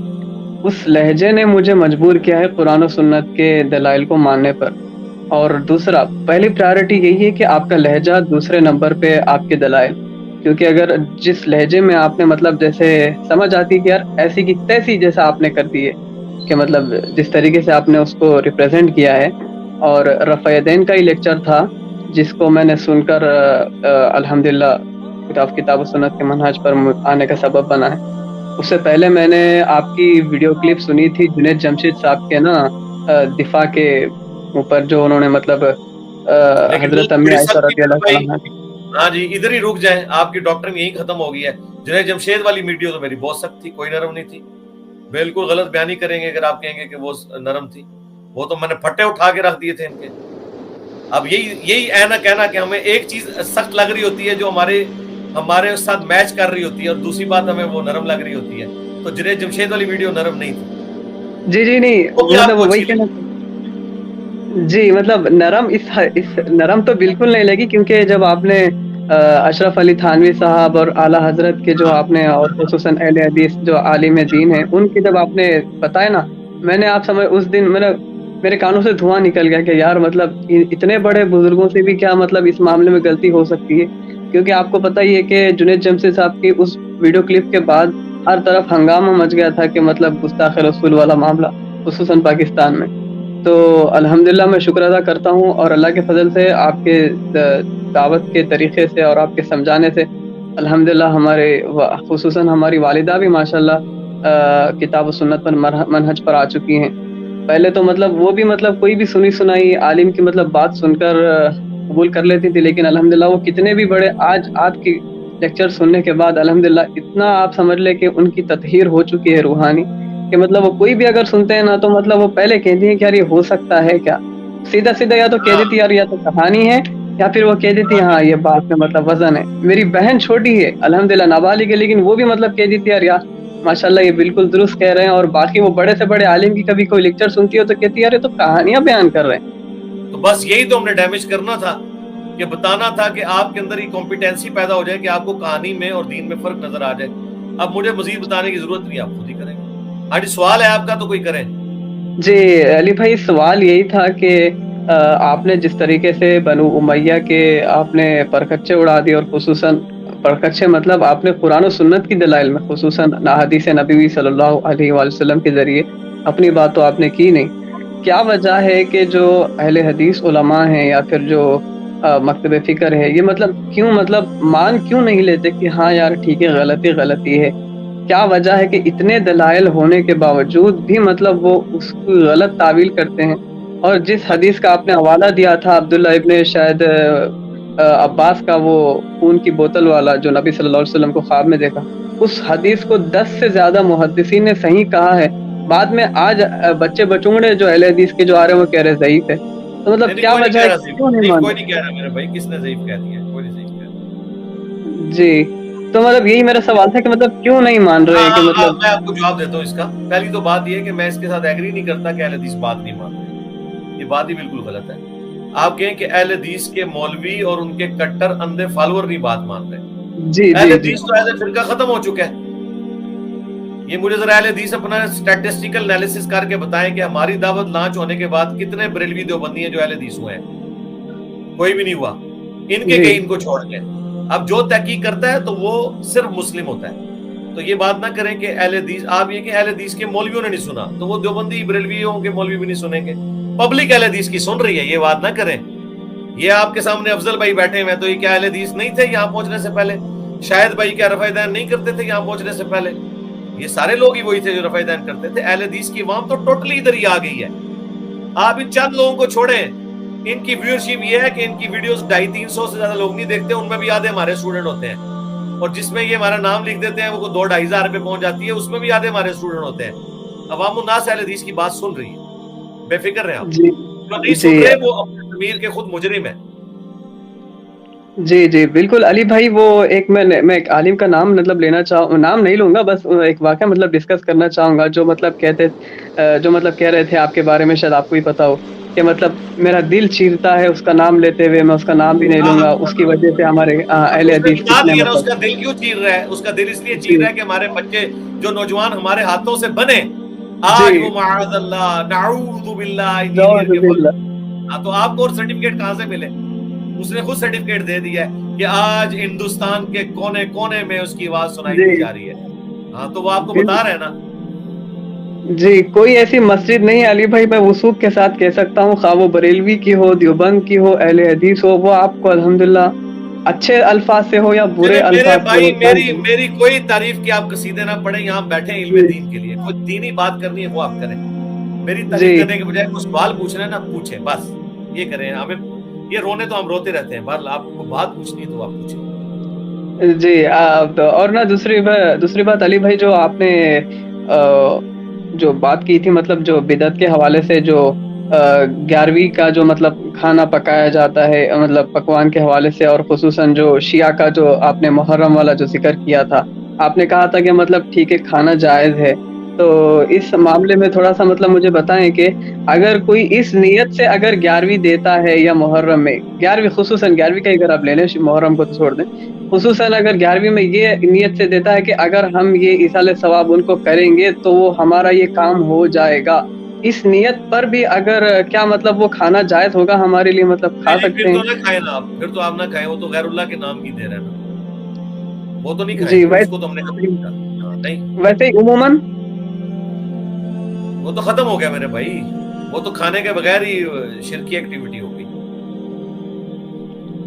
اس لہجے نے مجھے مجبور کیا ہے قرآن و سنت کے دلائل کو ماننے پر. اور دوسرا، پہلی پرائرٹی یہی ہے کہ آپ کا لہجہ، دوسرے نمبر پہ آپ کے دلائل. کیونکہ اگر جس لہجے میں آپ نے مطلب جیسے سمجھ آتی کہ یار ایسی کی تیسی جیسا آپ نے کر دی ہے کہ مطلب جس طریقے سے آپ نے اس کو ریپرزینٹ کیا ہے. اور رفع دین کا ہی لیکچر تھا جس کو میں نے سن کر الحمدللہ کتاب و سنت کے منہج پر آنے کا سبب بنا ہے. اس سے پہلے میں نے آپ کی ویڈیو کلپ سنی تھی جنید جمشید صاحب کے نا دفاع کے اوپر، جو انہوں نے مطلب حضرت امی عائشہ رضی اللہ عنہا. ہاں جی، ادھر ہی رک جائیں، آپ کی ڈاکٹر یہیں ختم ہو گئی ہے. جنید جمشید والی ویڈیو تو میری بہت سخت تھی، کوئی نرم نہیں تھی. بالکل غلط بیانی کریں گے اگر آپ کہیں گے کہ وہ نرم تھی. وہ تو میں نے پھٹے اٹھا کے رکھ دیے تھے ان کے. اب یہی اینا کہنا کہ ہمیں ایک چیز سخت لگ رہی ہوتی ہے جو ہمارے ساتھ میچ کر رہی ہوتی ہے، اور دوسری بات ہمیں وہ نرم لگ رہی ہوتی ہے. تو جنید جمشید والی ویڈیو نرم نہیں تھی. جی نہیں، مطلب وہی کہنا، جی مطلب نرم تو بالکل نہیں لگی، کیونکہ جب آپ نے اشرف علی تھانوی صاحب اور اعلیٰ حضرت کے جو آپ نے، اور خصوصاً اہل حدیث جو عالم دین ہیں، ان کی جب آپ نے بتایا نا، میں نے آپ سمجھ اس دن میرے کانوں سے دھواں نکل گیا کہ یار مطلب اتنے بڑے بزرگوں سے بھی کیا مطلب اس معاملے میں غلطی ہو سکتی ہے. کیونکہ آپ کو پتہ ہی ہے کہ جنید جمشید صاحب کی اس ویڈیو کلپ کے بعد ہر طرف ہنگامہ مچ گیا تھا کہ مطلب گستاخ رسول والا معاملہ، خصوصاً پاکستان میں. تو الحمدللہ میں شکر ادا کرتا ہوں، اور اللہ کے فضل سے آپ کے دعوت کے طریقے سے اور آپ کے سمجھانے سے الحمدللہ ہمارے خصوصاً ہماری والدہ بھی ماشاءاللہ کتاب و سنت پر منہج پر آ چکی ہیں. پہلے تو مطلب وہ بھی مطلب کوئی بھی سنی سنائی عالم کی مطلب بات سن کر قبول کر لیتی تھی، لیکن الحمدللہ وہ کتنے بھی بڑے آج آپ کی لیکچر سننے کے بعد الحمدللہ اتنا آپ سمجھ لیں کہ ان کی تطہیر ہو چکی ہے روحانی، کہ مطلب وہ کوئی بھی اگر سنتے ہیں نا تو مطلب وہ پہلے کہتی ہیں کہ یار یہ ہو سکتا ہے کیا، سیدھا سیدھا یا تو کہہ دیتی یار یا تو کہانی ہے، یا پھر وہ کہہ دیتی ہاں یہ بات میں مطلب وزن ہے. میری بہن چھوٹی ہے الحمدللہ نابالغ ہے، لیکن وہ بھی مطلب کہہ دیتی یار ماشاءاللہ یہ بالکل درست کہہ رہے ہیں. اور باقی وہ بڑے سے بڑے عالم کی کبھی کوئی لیکچر سنتی ہو تو کہتی ہے یار یہ تو کہانیاں بیان کر رہے ہیں. تو بس یہی تو ہم نے ڈیمیج کرنا تھا، کہ بتانا تھا کہ آپ کے اندر یہ کمپیٹنسی پیدا ہو جائے کہ آپ کو کہانی میں اور دین میں فرق نظر آ جائے. اب مجھے مزید بتانے کی ضرورت نہیں، آپ خود ہی کریں گے. آج سوال ہے آپ کا تو کوئی کریں. جی علی بھائی سوال یہی تھا کہ آپ نے جس طریقے سے بنو امیہ کے آپ نے پرکچے اڑا دی، اور خصوصاً پرکچے مطلب آپ نے قرآن و سنت کی دلائل میں خصوصاً حدیث نبوی صلی اللہ علیہ وآلہ وسلم کے ذریعے اپنی بات تو آپ نے کی نہیں. کیا وجہ ہے کہ جو اہل حدیث علماء ہیں یا پھر جو مکتب فکر ہے یہ مطلب کیوں مطلب مان کیوں نہیں لیتے کہ ہاں یار ٹھیک ہے غلطی ہے؟ کیا وجہ ہے کہ اتنے دلائل ہونے کے باوجود بھی مطلب وہ اس کو غلط تعویل کرتے ہیں؟ اور جس حدیث کا آپ نے حوالہ دیا تھا عبداللہ ابن شاید عباس کا، وہ خون کی بوتل والا جو نبی صلی اللہ علیہ وسلم کو خواب میں دیکھا، اس حدیث کو 10 سے زیادہ محدثین نے صحیح کہا ہے. بعد میں آج بچے بچونگڑے جو اہل حدیث کے جو آ رہے ہیں وہ کہہ رہے ضعیف ہے. تو مطلب کیا وجہ ہے کیوں نہیں کوئی مانتے؟ نہیں کہہ رہا میرے بھائی، کس نے ضعیف کہہ دیا؟ کوئی نہیں ضعیف کہہ رہا. جی تو مطلب یہی میرا سوال تھا کہ مطلب کیوں نہیں مان رہے کہ مطلب. میں آپ کو جواب دیتا ہوں اس کا. پہلی تو بات یہ ہے کہ میں اس کے ساتھ ایگری نہیں کرتا کہ اہل حدیث بات نہیں مان رہے. یہ بات ہی بالکل غلط ہے. آپ کہیں کہ اہل حدیث کے مولوی اور ان کے کٹر اندھے فالوور نہیں بات مان رہے. جی اہل جی حدیث تو ایز اے فرقہ ختم ہو چکا ہے. یہ مجھے ذرا اہل حدیث اپنا اسٹیٹسٹیکل انالیسس کر کے بتائیں کہ ہماری دعوت لانچ ہونے کے بعد کتنے بریلوی دیوبندی ہیں جو اہل حدیث ہوئے ہیں؟ کوئی بھی نہیں ہوا. ان کے کہیں ان کو چھوڑ کے اب جو تحقیق کرتا ہے تو وہ صرف مسلم ہوتا ہے. تو یہ بات نہ کریں کہ اہل حدیث، آپ یہ کہ اہل حدیث کے مولویوں نے نہیں سنا تو وہ دیوبندی بریلویوں کے مولوی بھی نہیں سنیں گے. پبلک اہل حدیث کی سن رہی ہے، یہ بات نہ کریں. یہ آپ کے سامنے افضل بھائی بیٹھے ہیں، تو یہ کیا اہل حدیث نہیں تھے یہاں پہنچنے سے پہلے؟ شاہد بھائی کیا رفع دین نہیں کرتے تھے یہاں پہنچنے سے پہلے؟ یہ سارے لوگ ہی وہی تھے جو رفع دین کرتے تھے. اہل حدیث کی عوام تو ٹوٹلی ادھر ہی آ گئی ہے. آپ ان چند لوگوں کو چھوڑیں، ان کی ویورشپ یہ ہے کہ ان کی ویڈیوز 250-300 سے زیادہ لوگ نہیں دیکھتے. ان میں بھی آدھے ہمارے اسٹوڈنٹ ہوتے ہیں، اور جس میں یہ ہمارا نام لکھ دیتے ہیں وہ 2-2.5 ہزار پہ پہنچ جاتی ہے، اس میں بھی آدھے ہمارے اسٹوڈنٹ ہوتے ہیں. عوام الناس اہل حدیث کی بات سن رہی ہے، بے فکر رہیں آپ. جی جو نہیں سن رہے وہ اپنے ضمیر کے خود مجرم ہے. جی جی بالکل علی بھائی. وہ ایک میں ایک عالم کا نام مطلب لینا چاہوں، نام نہیں لوں گا، بس ایک واقعہ مطلب ڈسکس کرنا چاہوں گا جو مطلب کہہ رہے تھے آپ کے بارے میں، شاید آپ کو ہی پتا ہو کہ مطلب میرا دل چیرتا ہے اس کا نام لیتے ہوئے. میں اس کا نام بھی نہیں لوں گا، اس کی وجہ سے ہمارے اہل اس نے حدیث بتا کتنے دیا نا اس مطلب. کا دل کیوں چیر رہا ہے. اس کا دل اس لیے چیر جی رہا ہے کہ ہمارے بچے جو نوجوان ہمارے ہاتھوں سے بنے جی آج وہ معاذ اللہ نعوذ باللہ انجینئر کے تو آپ کو اور سرٹیفکیٹ کہاں سے ملے؟ اس نے خود سرٹیفکیٹ دے دیا ہے کہ آج ہندوستان کے کونے کونے میں اس کی آواز سنائی دی جا رہی ہے. ہاں تو وہ آپ کو بتا رہے ہیں نا. جی کوئی ایسی مسجد نہیں ہے علی بھائی، میں وثوق کے ساتھ کہہ سکتا ہوں، خواہ وہ بریلوی کی ہو، دیوبند کی ہو، اہل حدیث ہو، وہ آپ کو الحمدللہ اچھے الفاظ سے ہو یا برے میرے الفاظ سے بھائی ہو. میری کوئی تعریف کی آپ قصیدے نہ پڑھیں. یہاں بیٹھے ہیں علم دین کے لیے، کوئی دینی بات کرنی ہے وہ آپ کریں. میری تعریف کرنے کے بجائے کوئی سوال پوچھنا ہے نا پوچھیں، بس یہ کریں. ہمیں یہ رونے تو ہم روتے رہتے ہیں، بہرحال آپ کو بات پوچھنی ہے تو آپ پوچھیں. جی اور نہ دوسری بات علی بھائی، جو آپ نے جو بات کی تھی مطلب جو بدعت کے حوالے سے، جو 11ویں کا جو مطلب کھانا پکایا جاتا ہے مطلب پکوان کے حوالے سے، اور خصوصاً جو شیعہ کا جو آپ نے محرم والا جو ذکر کیا تھا، آپ نے کہا تھا کہ مطلب ٹھیک ہے کھانا جائز ہے. تو اس معاملے میں تھوڑا سا مطلب مجھے بتائیں کہ اگر کوئی اس نیت سے اگر 11ویں دیتا ہے یا محرم میں 11ویں، خصوصاً 11ویں کا اگر آپ لے لیں، محرم کو تو چھوڑ دیں، خصوصاً اگر 11ویں میں یہ نیت سے دیتا ہے کہ اگر ہم یہ ایصال ثواب ان کو کریں گے تو وہ ہمارا یہ کام ہو جائے گا، اس نیت پر بھی اگر کیا مطلب وہ کھانا جائز ہوگا ہمارے لیے، مطلب کھا نہیں سکتے پھر ہیں؟ تو نہ کھائیں نا آپ، پھر تو آپ نہ کھائیں. وہ تو غیر اللہ کے نام کی دے رہے ہیں نا، وہ تو نہیں کھائیں جی گے. اس کو تو ہم نے کبھی نہیں کہا. نہیں، ویسے ہی عموماً وہ تو ختم ہو گیا میرے بھائی. وہ تو کھانے کے بغیر ہی شرکی ایکٹیویٹی ہو گئی.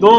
2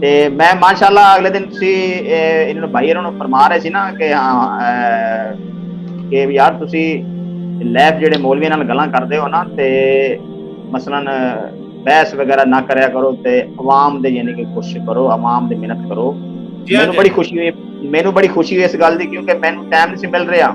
ਤੇ ਮੈਂ ਮਾਸ਼ਾਅੱਲਾ ਅਗਲੇ ਦਿਨ ਤੁਸੀਂ ਇਹਨਾਂ ਨੂੰ ਭਾਈ ਇਹਨਾਂ ਨੂੰ ਫਰਮਾ ਰਹੇ ਸੀ ਨਾ ਕਿ ਹਾਂ ਕਿ ਯਾਰ ਤੁਸੀਂ ਲੈਬ ਜਿਹੜੇ ਮੌਲਵੀਆਂ ਨਾਲ ਗੱਲਾਂ ਕਰਦੇ ਹੋ ਨਾ ਤੇ ਮਸਲਨ ਬਹਿਸ ਵਗੈਰਾ ਨਾ ਕਰਿਆ ਕਰੋ ਤੇ ਆਵਾਮ ਦੇ ਯਾਨੀ ਕਿ ਕੋਸ਼ਿਸ਼ ਕਰੋ, ਆਵਾਮ ਦੀ ਮਿਹਨਤ ਕਰੋ। ਮੈਨੂੰ ਬੜੀ ਖੁਸ਼ੀ ਹੋਈ ਇਸ ਗੱਲ ਦੀ, ਕਿਉਂਕਿ ਮੈਨੂੰ ਟਾਈਮ ਨਹੀਂ ਸੀ ਮਿਲ ਰਿਹਾ।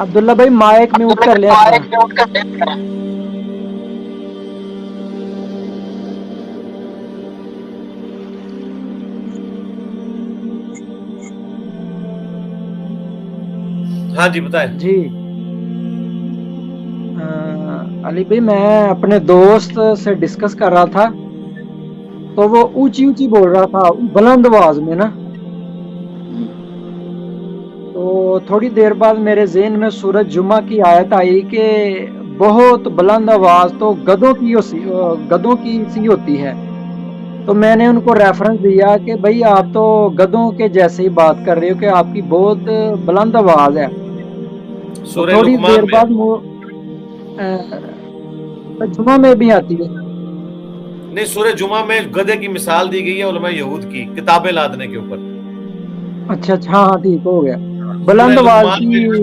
عبداللہ بھائی مائک میوٹ کر لیں اپنا۔ ہاں جی بتائیں۔ جی علی بھائی میں اپنے دوست سے ڈسکس کر رہا تھا تو وہ اونچی اونچی بول رہا تھا بلند آواز میں نا، تو تھوڑی دیر بعد میرے ذہن میں سورۃ جمعہ کی آیت آئی کہ بہت بلند آواز تو گدھوں کی سی ہوتی ہے، تو میں نے ان کو ریفرنس دیا کہ بھائی آپ تو گدھوں کے جیسے ہی بات کر رہے ہو کہ آپ کی بہت بلند آواز ہے۔ تو سورہ تھوڑی لقمان دیر میں بعد وہ جمعہ میں بھی آتی ہے۔ نہیں، سورہ جمعہ میں گدھے کی مثال دی گئی ہے علماء یہود کی کتابیں لادنے کے اوپر۔ اچھا اچھا ہاں ٹھیک ہو گیا، سورہ بلند آواز لقمان کی میں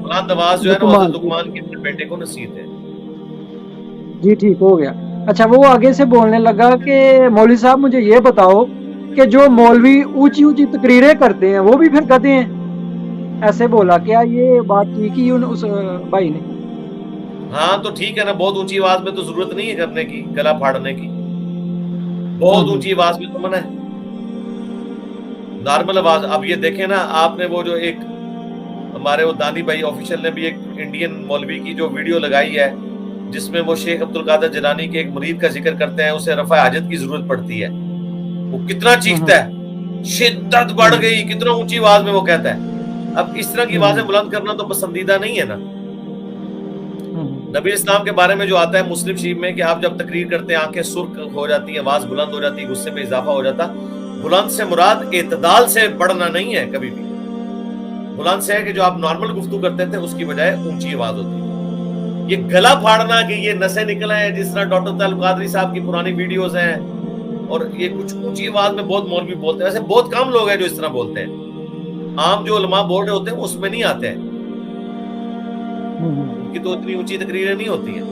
بلند آواز جو ہے نا حضرت لقمان کی، لقمان کے اپنے بیٹے کو نصیحت ہے۔ جی ٹھیک ہو گیا۔ اچھا وہ آگے سے بولنے لگا کہ مولوی صاحب مجھے یہ بتاؤ کہ جو مولوی اونچی اونچی تقریریں کرتے ہیں وہ بھی پھر گدھے ہیں؟ ایسے بولا، کیا یہ بات ٹھیک ہی اس بھائی نے؟ ہاں تو ٹھیک ہے نا، بہت اونچی آواز میں تو ضرورت نہیں ہے کرنے کی، گلا پھاڑنے کی، بہت اونچی آواز میں تو منع ہے، نارمل آواز۔ اب یہ دیکھیں نا آپ نے وہ جو ایک ہمارے وہ دانی بھائی آفیشل نے بھی ایک انڈین مولوی کی جو ویڈیو لگائی ہے جس میں وہ شیخ عبد القادر جیلانی کے ایک مرید کا ذکر کرتے ہیں، اسے رفع حاجت کی ضرورت پڑتی ہے، وہ کتنا چیختا ہے، شدت بڑھ گئی، کتنا اونچی آواز میں وہ کہتا ہے۔ اب اس طرح کی آوازیں بلند کرنا تو پسندیدہ نہیں ہے نا۔ نبی اسلام کے بارے میں جو آتا ہے مسلم شریف میں کہ آپ جب تقریر کرتے ہیں آنکھیں سرخ ہو جاتی ہیں، آواز بلند ہو جاتی ہے، غصے میں اضافہ ہو جاتا۔ بلند سے مراد اعتدال سے بڑھنا نہیں ہے، کبھی بھی بلند سے ہے کہ جو آپ نارمل گفتگو کرتے تھے اس کی بجائے اونچی آواز ہوتی ہے۔ یہ گلا پھاڑنا کہ یہ نسیں نکلا ہے، جس طرح ڈاکٹر طارق قادری صاحب کی پرانی ویڈیوز ہیں، اور یہ کچھ اونچی آواز میں بہت مولوی بولتے ہیں، ایسے بہت کم لوگ ہیں جو اس طرح بولتے ہیں، عام جو علماء بول رہے ہوتے ہیں اس میں نہیں آتے ہیں، ان کی تو اتنی اونچی تقریریں نہیں ہوتی ہیں۔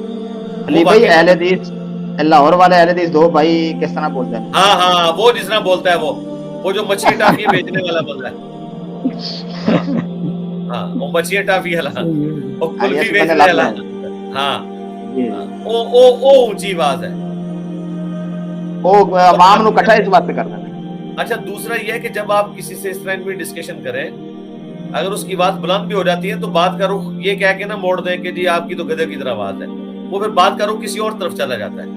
علی بھائی اہل حدیث لاہور والے اہل حدیث دو بھائی کس طرح بولتے ہیں؟ ہاں ہاں وہ جس طرح بولتا ہے وہ جو مچھلی ٹافی بیچنے والا بندہ ہے، ہاں وہ مچھلی ٹافی والا وہ کلفی بیچنے والا، ہاں وہ اونچی آواز ہے، وہ عوام نو اکٹھا اس بات پہ کرنا ہے۔ اچھا دوسرا یہ ہے کہ جب آپ کسی سے اس طرح بھی ڈسکشن کریں، اگر اس کی بات بلند بھی ہو جاتی ہے تو بات کا رخ یہ کہہ کے نہ موڑ دیں کہ جی آپ کی تو گدھے کی طرح آواز ہے، وہ پھر بات کا رخ کسی اور طرف چلا جاتا ہے۔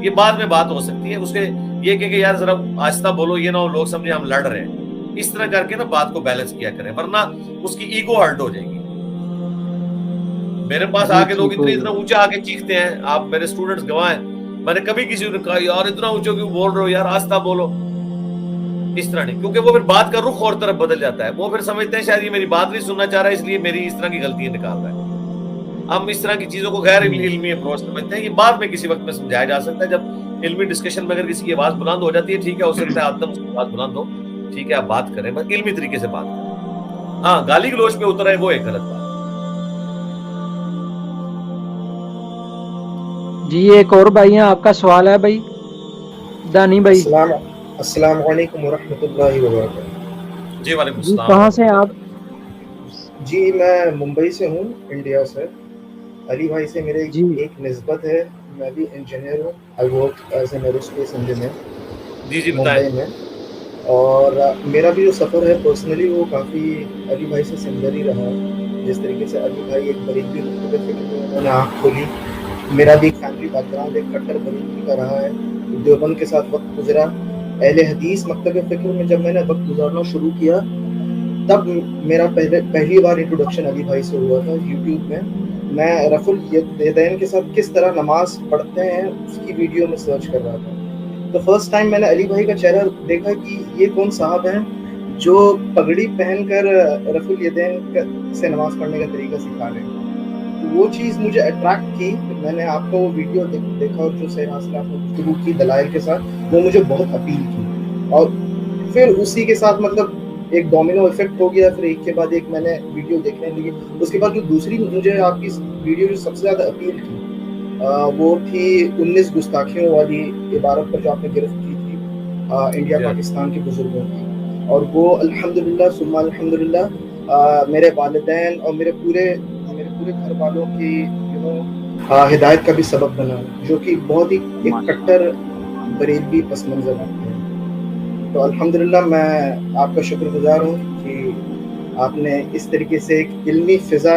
یہ بعد میں بات ہو سکتی ہے، اس کے یہ کہ یار ذرا آہستہ بولو، یہ نہ ہو لوگ سمجھے ہم لڑ رہے ہیں، اس طرح کر کے نا بات کو بیلنس کیا کریں، ورنہ اس کی ایگو ہرٹ ہو جائے گی۔ میرے پاس آ کے لوگ اتنا اونچا آ کے چیختے ہیں، آپ میرے اسٹوڈنٹس گواہ ہیں، میں نے کبھی کسی نے کہا یار اتنا اونچا کیوں بول رہے ہو یار، آہستہ بولو، اس طرح نہیں، کیونکہ وہ پھر بات کا رخ اور طرف بدل جاتا ہے، وہ پھر سمجھتے ہیں شاید یہ میری بات نہیں سننا چاہ رہا ہے اس لیے میری اس طرح کی غلطیاں نکال رہا ہے۔ ہم اس طرح کی چیزوں کو غیر علمی اپروچ سمجھتے ہیں، یہ بعد میں کسی وقت میں سمجھایا جا سکتا ہے، جب علمی ڈسکشن میں اگر کسی کی آواز بلند ہو جاتی ہے ٹھیک ہے، ہو سکتا ہے آدم اس کی آواز بلند ہو، ٹھیک ہے آپ بات کریں، بس علمی طریقے سے بات کریں، ہاں گالی گلوچ پہ اتر ہے وہ ایک غلط بات۔ جی ایک اور بھائی ہیں، آپ کا سوال ہے بھائی دانی بھائی؟ السلام علیکم ورحمۃ اللہ وبرکاتہ۔ جی وعلیکم جی السلام۔ کہاں سے ہیں آپ؟ جی میں ممبئی سے ہوں، انڈیا سے۔ علی بھائی سے میرے جی ایک نسبت ہے، میں بھی انجینئر ہوں، I work as an aerospace engineer جی بتائیں۔ ممبئی میں، اور میرا بھی جو سفر ہے پرسنلی وہ کافی علی بھائی سے سملر ہی رہا ہے، جس طریقے سے علی بھائی ایک بریلوی نقطۂ فکر میں انہوں نے آنکھ کھولی، میرا بھی فیملی بیک گراؤنڈ ایک کٹر بریلوی کا رہا ہے، دیوبند کے ساتھ وقت گزرا، اہل حدیث مکتب فکر میں جب میں نے وقت گزارنا شروع کیا تب میرا پہلی بار انٹروڈکشن علی بھائی سے ہوا تھا یوٹیوب میں۔ میں رفع الیدین کے ساتھ کس طرح نماز پڑھتے ہیں اس کی ویڈیو میں سرچ کر رہا تھا، تو فرسٹ ٹائم میں نے علی بھائی کا چہرہ دیکھا کہ یہ کون صاحب ہیں جو پگڑی پہن کر رفع الیدین سے نماز پڑھنے کا طریقہ سکھا رہے ہیں، تو وہ چیز مجھے اٹریکٹ کی۔ میں نے آپ کا وہ ویڈیو دیکھا اور جو صحیح حاصل آپ نے گفتگو کی دلائل کے ساتھ، وہ مجھے بہت اپیل کی، اور پھر اسی کے ساتھ مطلب ایک ڈومینو ایفیکٹ ہو گیا، پھر ایک کے بعد ایک میں نے ویڈیو دیکھنے لگی۔ اس کے بعد جو دوسری مجھے آپ کی ویڈیو جو سب سے زیادہ اپیل کی وہ تھی 19 گستاخیوں والی عبارت پر جو آپ نے گرفت کی تھی انڈیا پاکستان کے بزرگوں کی، اور وہ الحمدللہ ثم الحمدللہ میرے والدین اور میرے پورے پورے گھر والوں کی ہدایت کا بھی سبب بنا، جو کہ بہت ہی ایک کٹر بریلوی پس منظر رکھتے ہیں۔ تو الحمدللہ میں آپ کا شکر گزار ہوں کہ آپ نے اس طریقے سے ایک علمی فضا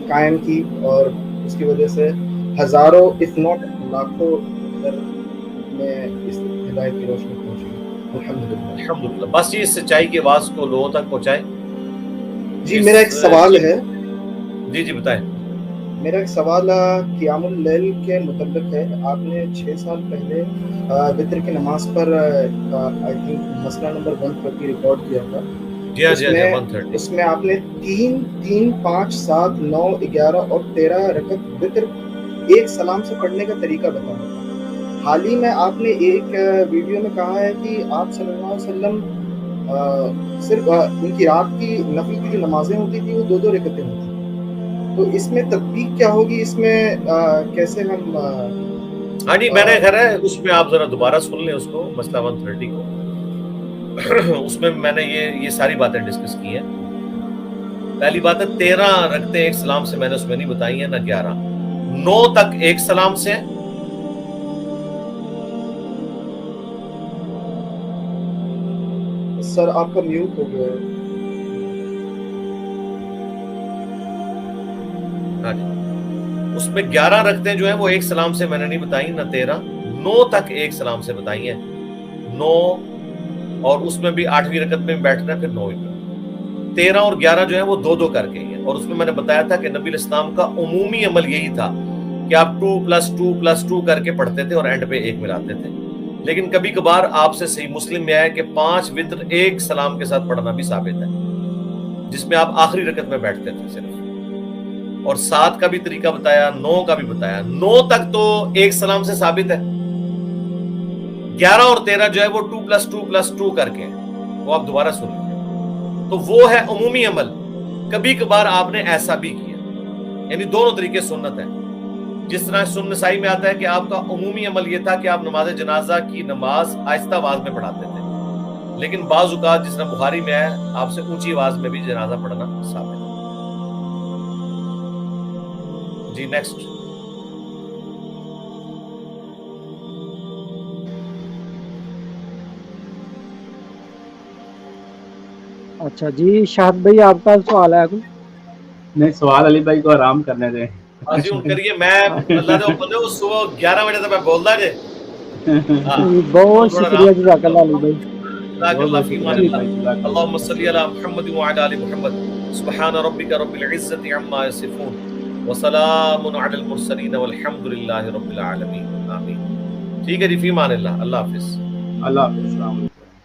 قائم کی، اور اس کی وجہ سے ہزاروں اف ناٹ لاکھوں گھر میں اس ہدایت کی روشنی پہنچی۔ الحمدللہ۔ بس یہ سچائی کی آواز کو لوگوں تک پہنچائیں۔ جی میرا ایک سوال ہے۔ جی بتائیں۔ میرا ایک سوال قیام اللیل کے متعلق ہے۔ آپ نے 6 سال پہلے وتر کی نماز پر آئی تھنک مسئلہ نمبر 130 ریکارڈ کیا تھا۔ اس میں آپ نے 3 3 5 7 9 11 اور 13 رکعت وتر ایک سلام سے پڑھنے کا طریقہ بتایا۔ حال ہی میں آپ نے ایک ویڈیو میں کہا ہے کہ آپ صلی اللہ علیہ وسلم صرف ان کی رات کی نفل کی جو نمازیں ہوتی تھی وہ 2 رکعتیں ہوتی تھیں، تو اس میں تطبیق کیا ہوگی؟ اس میں کیسے ہم ہاں جی میں نے خیر ہے اس میں آپ ذرا دوبارہ سن لیں اس کو، مسئلہ 130 کو، اس میں میں نے یہ ساری باتیں ڈسکس کی ہیں۔ پہلی بات ہے 13 رکھتے ایک سلام سے میں نے اس میں نہیں بتائی ہیں، نہ 11، 9 تک ایک سلام سے، سر آپ کا میوٹ ہو گیا ہے۔ ہاں جی اس میں 11 رکھتے جو ہیں وہ ایک سلام سے میں نے نہیں بتائی، نہ 13، 9 تک ایک سلام سے بتائی ہیں، 9، اور اس میں بھی 8ویں رکعت میں بیٹھنا ہے، پھر 9ویں میں 13 اور 11 جو ہیں وہ 2 کر کے ہیں۔ اور اس میں نے بتایا تھا کہ نبی الاسلام کا عمومی عمل یہی تھا کہ آپ 2+2+2 کر کے پڑھتے تھے اور اینڈ پہ 1 ملاتے تھے، لیکن کبھی کبھار آپ سے صحیح مسلم میں آیا کہ 5 وتر ایک سلام کے ساتھ پڑھنا بھی ثابت ہے، جس میں آپ آخری رکعت میں بیٹھتے تھے صرف، اور 7 کا بھی طریقہ بتایا، 9 کا بھی بتایا۔ 9 تک تو ایک سلام سے ثابت ہے، 11 اور 13 جو ہے وہ 2+2+2 کر کے، وہ آپ دوبارہ سن لیجیے، تو وہ ہے عمومی عمل۔ کبھی کبھار آپ نے ایسا بھی کیا، یعنی دونوں طریقے سنت ہیں۔ جس طرح سنن نسائی میں آتا ہے کہ آپ کا عمومی عمل یہ تھا کہ آپ نماز جنازہ کی نماز آہستہ آواز میں پڑھاتے تھے، لیکن بعض اوقات جس طرح بخاری میں ہے آپ سے اونچی آواز میں بھی جنازہ پڑھنا ثابت ہے۔ جی نیکسٹ۔ اچھا جی شاہد بھائی آپ کا سوال ہے کوئی؟ نہیں سوال علی بھائی کو آرام کرنے دیں۔ ان کریے میں اللہ دے بندے صبح 11 بجے تک میں بولدا جے۔ بہت شکریہ جزاک اللہ علی بھائی۔ اللهم صل على محمد وعلى ال محمد سبحان ربك رب العزة عما يصفون وسلام على المرسلين والحمد لله رب العالمين آمین۔ ٹھیک ہے جی، فی امان اللہ، اللہ حافظ۔ اللہ حافظ۔